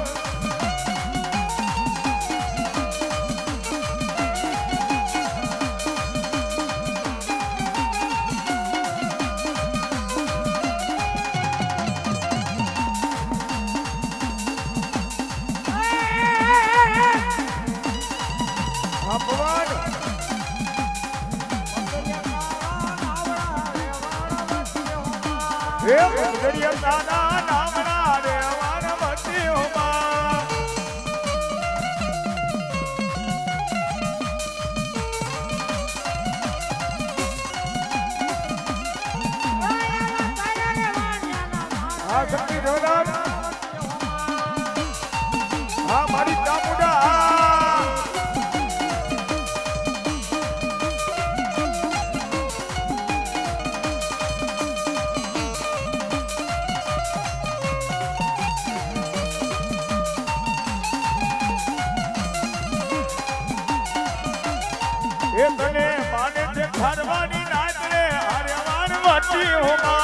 ભગવાન હે દરિયા દાદા નામના દેવાન મતી હોમા હા શક્તિ જોદાર હા મારી ચામુંડા એ તને માને છે ખારવાની નાચ રે હારવાન મતી હોમા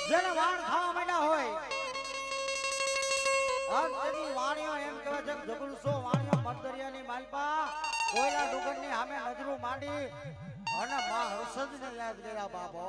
જેને વાણ ખાવા માંડ્યા હોય અને તેની વાણીઓ એમ કહેવાય છે કે જગુલસો વાણીઓ મધદરિયાની માલપા કોયલા ડુંગરની સામે નજરું માંડી અને માં હર્ષદને યાદ કર્યા બાપો.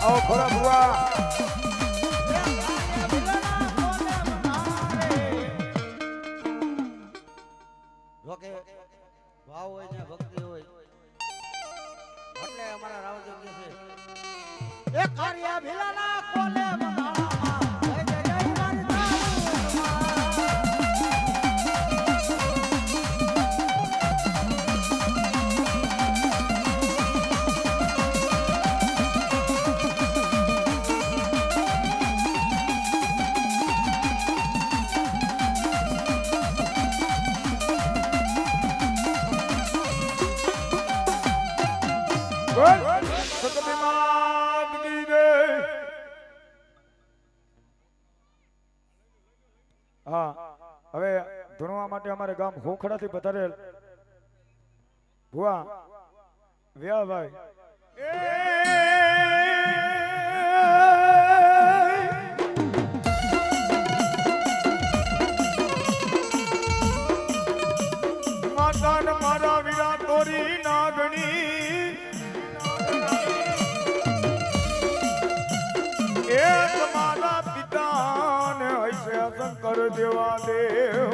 આવો ખરા ભુવા જોકે ભાવ હોય ને ભક્તિ હોય એટલે અમારા રાવજો કહે છે એ કાર્ય ભીલાના કોલે મંગાળામાં જય જય જય મારી સતની માત કી જય હા હવે ધૂણવા માટે અમારે ગામ હોખડાથી પધારેલ ભુવા વ્યાભાઈ માતા મારા વીરા તોરી નાગણી એ તમારા પિતાને હૈસે શંકર દેવા દેવ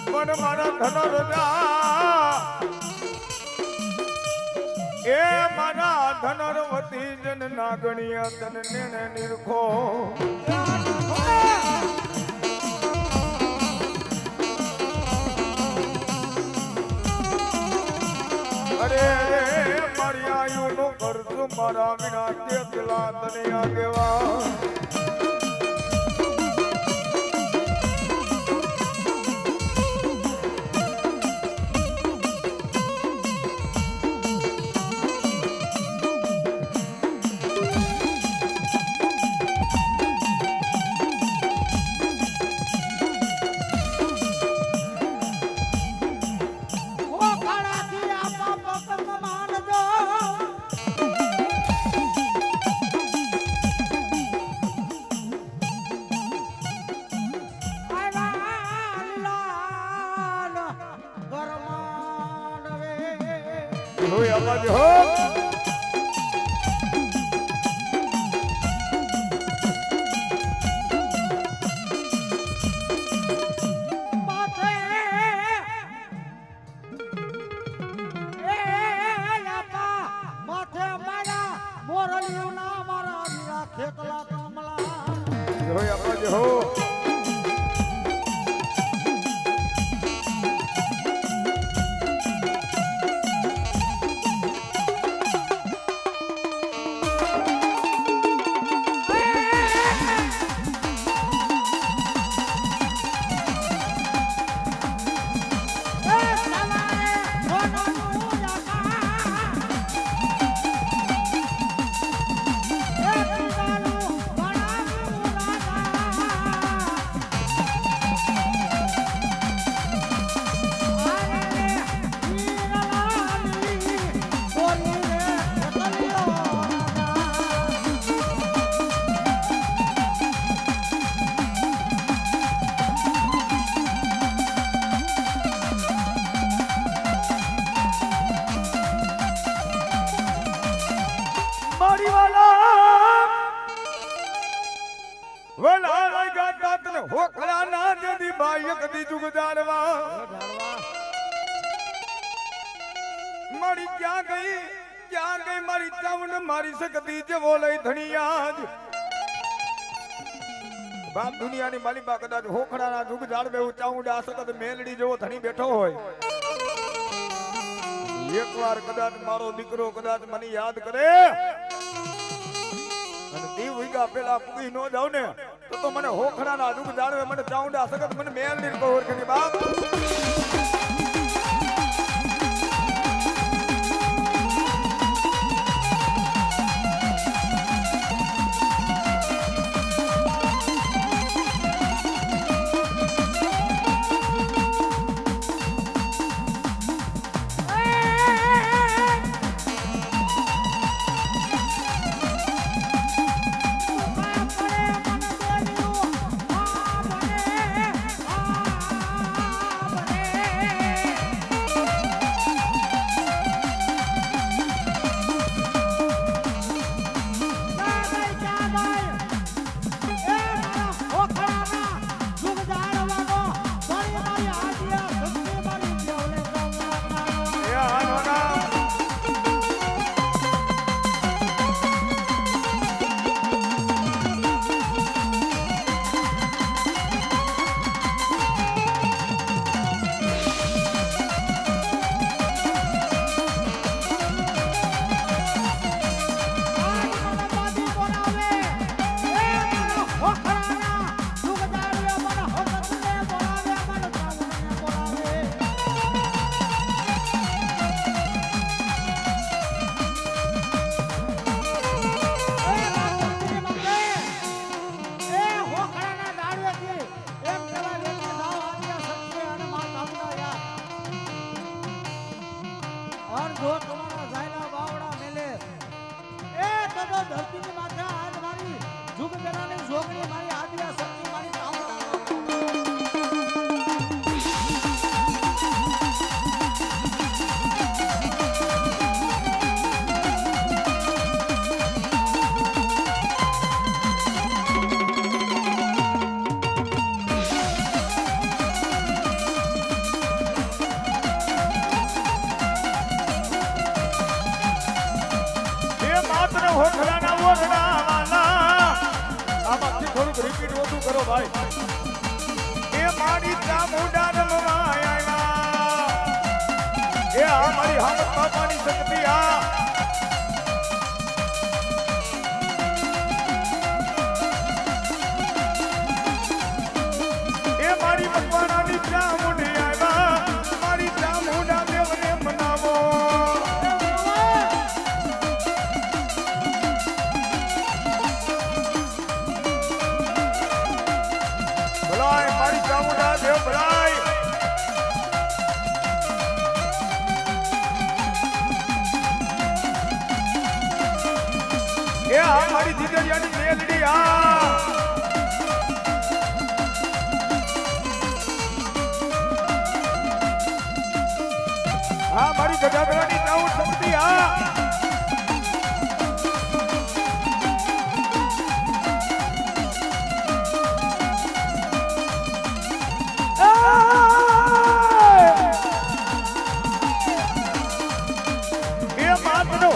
પણ મારા ધનરજા એ મારા ધનરવતી જન નાગણીય તન ને નિરખો અરે મારી આયુ નો કરજો મારા વિના કેટલા તને આગેવા હોય અવાજ હો હોય અવાજ હો મારી ક્યાં ગઈ મારી ચાવણ મારી શકતી જેવો લઈ ધણિયાજ બાપ દુનિયાની માલિબા કદાચ હોખડાના જુગ જાળવે હું ચાઉંડા સકત મેલડી જેવો ધણી બેઠો હોય એકવાર કદાચ મારો દીકરો કદાચ મને યાદ કરે અને દીવ વીગા પેલા પૂગી નો જાવ ને તો મને હોખડાના જુગ જાળવે મને ચાઉંડા સકત મને મેલડી કહો ઓળખની બાપ અને જો તમારા ઝાયલા બાવડા મેલે એ તો ધરતીની માથે આજ મારી જુગ બેનાની જોગણી મારી આદિયા શક્તિ મારી ચામુંડા માત્ર હોઠલાના ઓઠલા વાલા આમાંથી થોડુંક રિપીટ ઓછું કરો ભાઈ એ મારી ચામુંડા રમવા આવ્યા એ આ મારી હામત બાપાની શક્તિ આ એ મારી ભગવાનાની ચામુંડી આવ્યા મારી ચામુંડા દેવને મનાવો મારી ચામુંડા દેવ ભરાય એ આ મારી જીજરિયાની મેલડી આ મારી ગજાધરાની ચાઉડ શક્તિ આ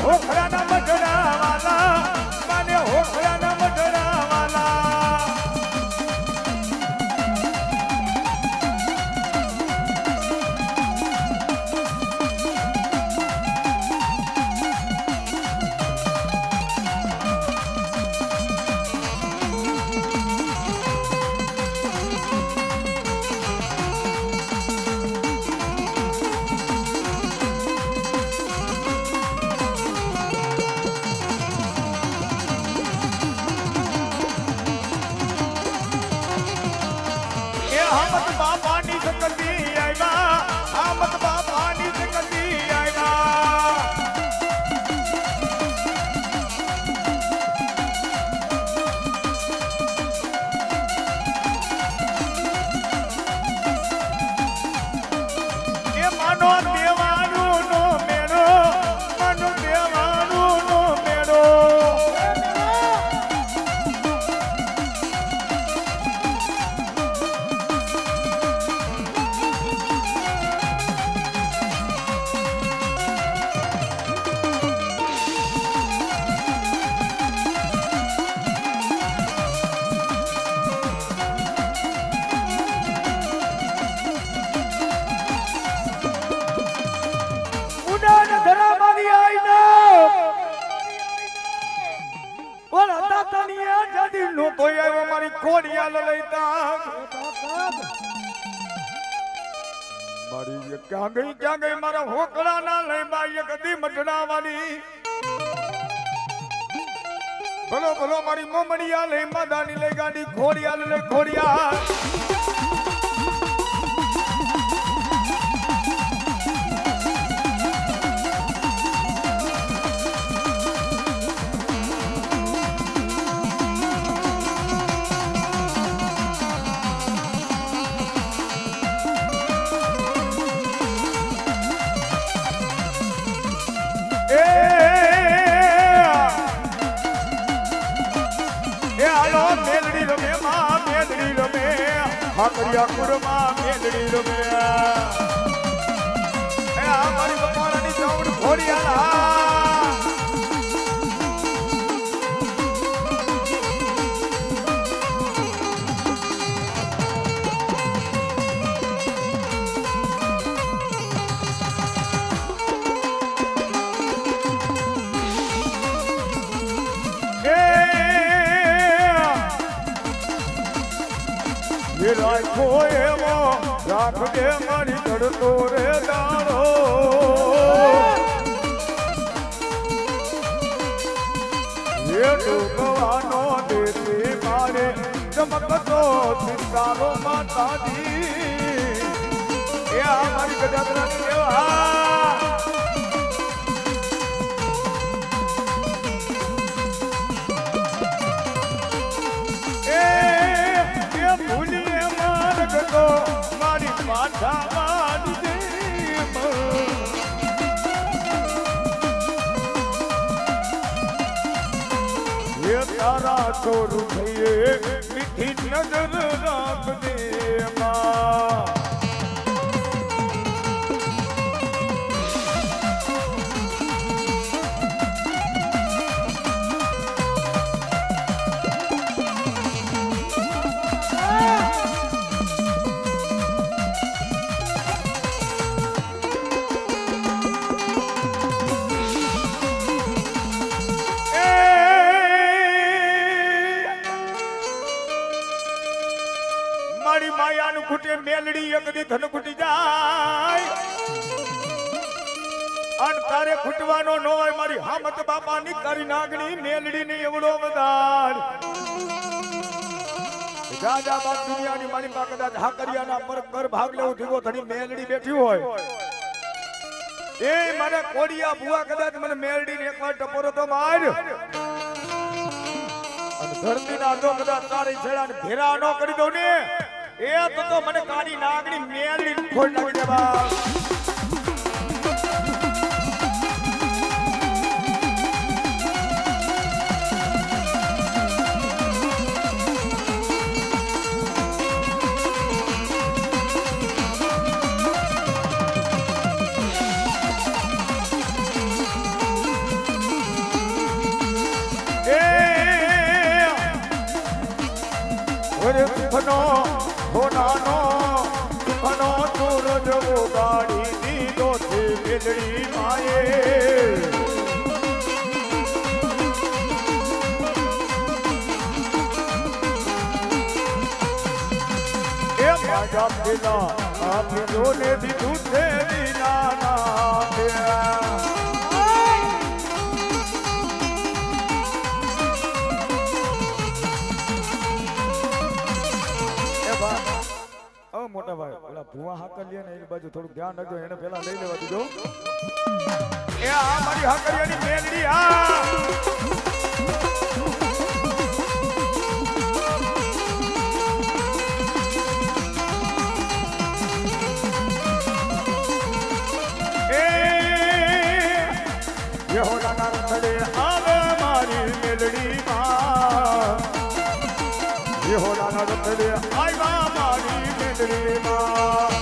હોખડાના મઢડા વાલા માને હોખડાના મઢડા વાલા આમત બાપાની શક્તિ આવ્યા આમત બાપાની શક્તિ આવ્યા એ માનો દેવાનું નો મેળો માનો દેવાનું નો મેળો મારી ખોડિયા લઈતા મારી ક્યાં ગઈ મારા હોકડા ના લઈ બાઈ કદી મટડા વાળી ભલો ભલો મારી મોમડિયા લઈ માદાની લઈ ગાડી ખોડિયા લઈ ખોડિયા હાકરિયા કુરમાં મેલડી રમે એ આ મારી બપારાની ચાઉડ ખોડિયાલા રાખો એવો રાખજે મારી ચડતો રે દાડો એ ડૂબવાનો દેતી મારે ચમકતો સિતારો માતાજી એ આ મારી ગજાધરાની દેવા સામાન દેમ એ તારા છોરું થઈએ મીઠી નજર રાખ દે માં મારી માયાનું ખૂટે મેલડી એકદી ધન ખૂટી જાય અન તારે ખૂટવાનો ન હોય મારી હામત બાપાની કરી નાગણી મેલડી ને એવડો વધાર રાજા બાપ દુનિયાની મારી પાસે કદાચ હાકરિયાના પર કર ભાગ લેવું થયો ધણી મેલડી બેઠી હોય એ મને કોડિયા ભુવા કદાચ મને મેલડી ને એકવાર ટપોરો તો માર ધરતી ના તો કદાચ તારી છેડા ભેરા ન કરી દઉં ને એ તો મને કાળી નાગણી મેલડી ખોડ નાખી દેવા હોનાનો સુખનો સૂરજ ઉગાડી દીધો છે મેલડી માએ એ માજા પેલા આપીજો ને દીધું છે દીનાના મોટા ભાઈ ઓલા ભુવા હાકલિયા ને એની બાજુ થોડું ધ્યાન રાખજો એને પેલા લઈ લેવા દીધો એ આ મારી હાકલિયાની મેલડી એ હોલાના રથડે આવે મારી મેલડી માં એ હોલાના રથડે આવ્યા મારી મેલડી માં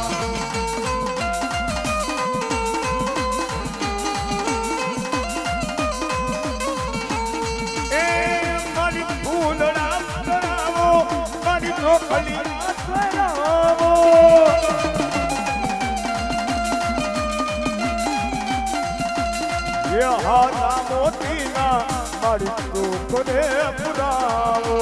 એ મારી ફૂલડા કરાવો મારી બ્રોકલી કરાવો એ હાથા મોતીના મારી દુઃખને પુરાવો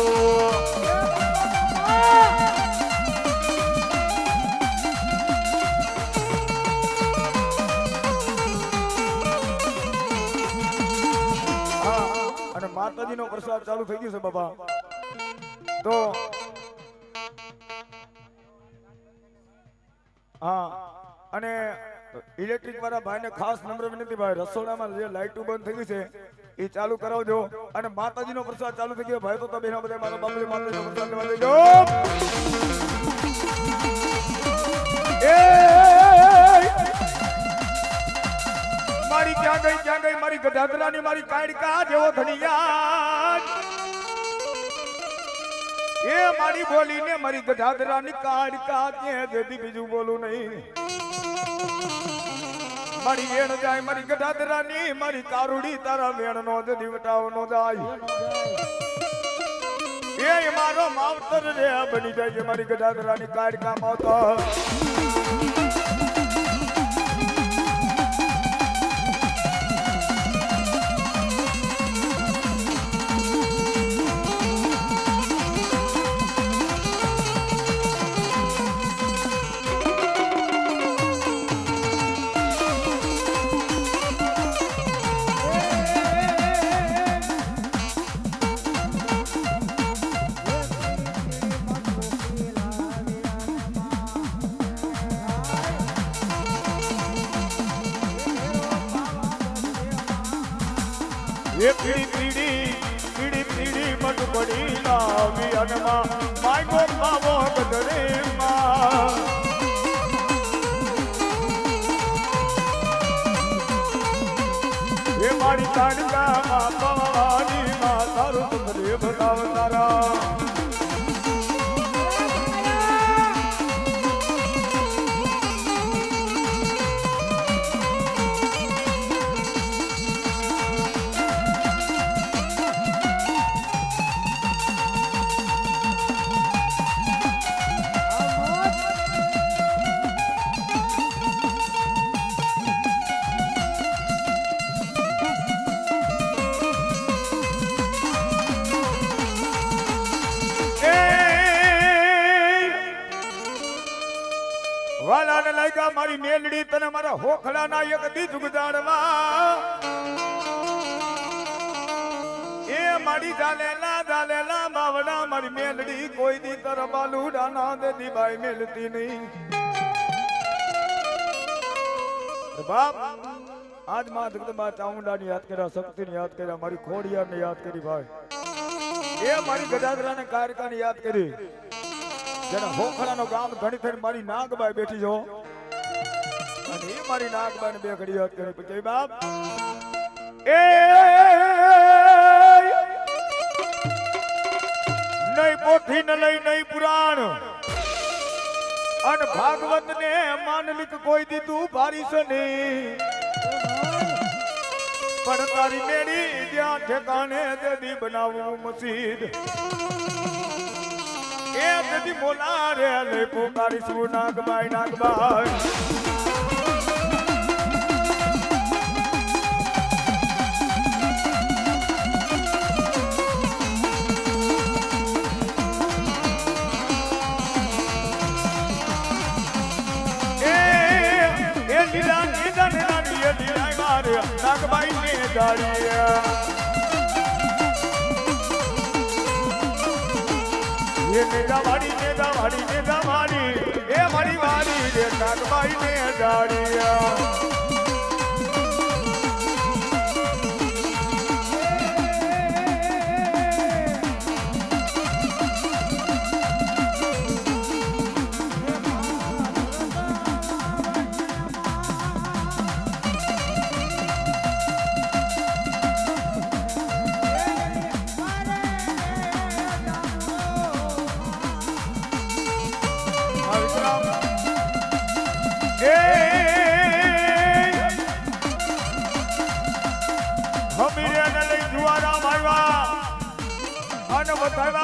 અને માતાજીનો પ્રસાદ ચાલુ થઈ ગયો છે બાબા તો હા અને ઇલેક્ટ્રિક વાળા ભાઈને ખાસ નમ્ર વિનંતી ભાઈ રસોડામાં જે લાઈટો બંધ થઈ ગઈ છે એ ચાલુ કરાવજો અને માતાજીનો પ્રસાદ ચાલુ થઈ ગયો ભાઈ તો બેનો બધા મારા બાપુજી માતાજીનો પ્રસાદ લેવા દેજો એ મારી ક્યાં ગઈ મારી ગધાધરાની મારી કાયડકા જેવો ધનિયા એ મારી બોલીને મારી ગધાધરાની કાયડકા કે જેથી બીજું બોલું નહીં મારી વેણ જાય મારી ગધાધરાની મારી કારુડી તારા વેણ નો જદી વટાવ નો જાય એ મારો માવતર રે બની જાય છે મારી ગધાધરાની કાયડકા માવતર પીડી મત પડી લાવી અનમાં માય ગો માવો ગદરે માં એ મારી તાણકામાં પવાની માં તારું સુંદરે બતાવ તારા વાલાને લાગ્યા મારી મેલડી તને મારા હોખલાના એક દીધ ગુજારવા એ મારી જાલેલા માવડા મારી મેલડી કોઈ દી તર બાલુડાના દે દીબાઈ મેલતી નહીં બાપ આજ માં જગદંબા ચામુંડાની યાદ કર્યા શક્તિની યાદ કર્યા મારી ખોડિયારને યાદ કરી ભાઈ એ મારી ગદાધરાને કારકાની યાદ કરી જેના હોખલાનો ગામ ઘણી થઈને મારી નાગબાઈ બેઠી જો અને એ મારી નાગબાઈને બે ઘડી યાદ કરી પછી બાપ એ નહીં પોથી ન લઈ નહીં પુરાણ અને ભાગવત ને માનલિક કોઈ દીધું ભારીશ નહીં પણ તારી મેળી જ્યાં ઠેકાણે દેવી બનાવવું મસીદ એ દેદી મોલા રે લે પોકારી સુ નાગબાઈ નાગબાઈ ને દાડિયા એ નેદાવાડી એ મારી વાડી રે નાગબાઈ ને દાડિયા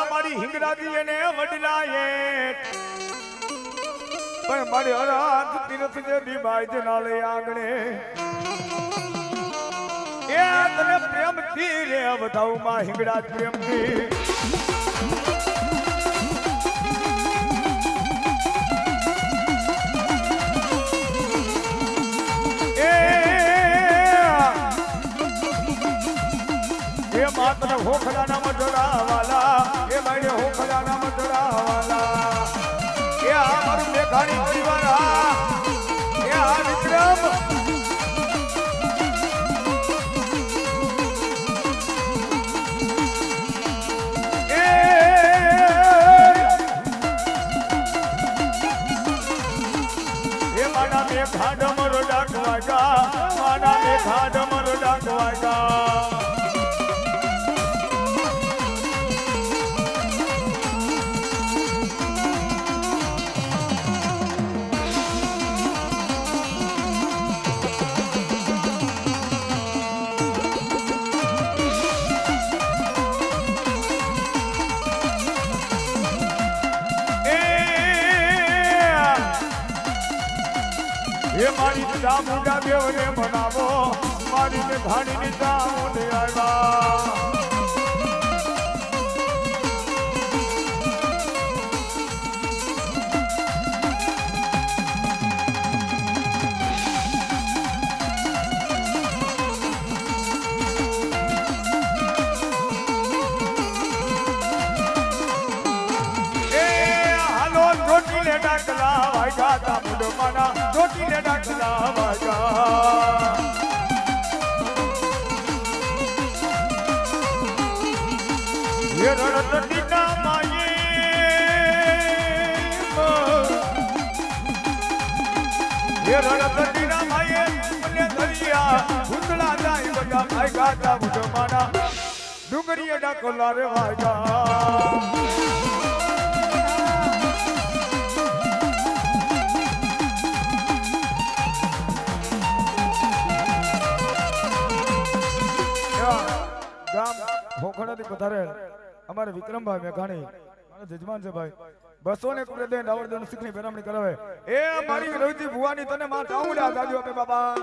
મારી હિંગરાજી એને વડલાએ પણ મારી અરાધ તીરથ દેવી બાઈ જનાલે આંગણે એ તને પ્રેમથી રે વધાવું માં હિંગરાજ પ્રેમથી માત્ર હોખલાના મધરાવાલા એ ભાઈ હોખલાના મધરાવાલા એ આ મારું મેઘાણી પરિવાર એ આ વિક્રમ એ માના મેઘા ડમરો ડાકવાગા માના મેઘા ડમરો ડાકવાગા મારી ચામુંડા દેવને બનાવો મારી ને ભાણીની ચામુંડે આવ્યા ડાકલા વાગ્યા ચામુંડ માના ચોટીને ડાકલા વાગ્યા એ રણતીના માયે મને ધરિયા ભૂતળા જાય બધા ભાઈ ગાતા મુજમાના ડુંગરી ડાકોલા રે ભાઈગા ગામ ભોખડાથી પધારે અમારે વિક્રમભાઈ મેઘાણી મારા જજમાન છે ભાઈ 200 ને કુડે દાવરદન શીખની પેરામણી કરાવે એ મારી રવજી ભુવાની તને માં ચાઉડા દાદુ આપે બાબા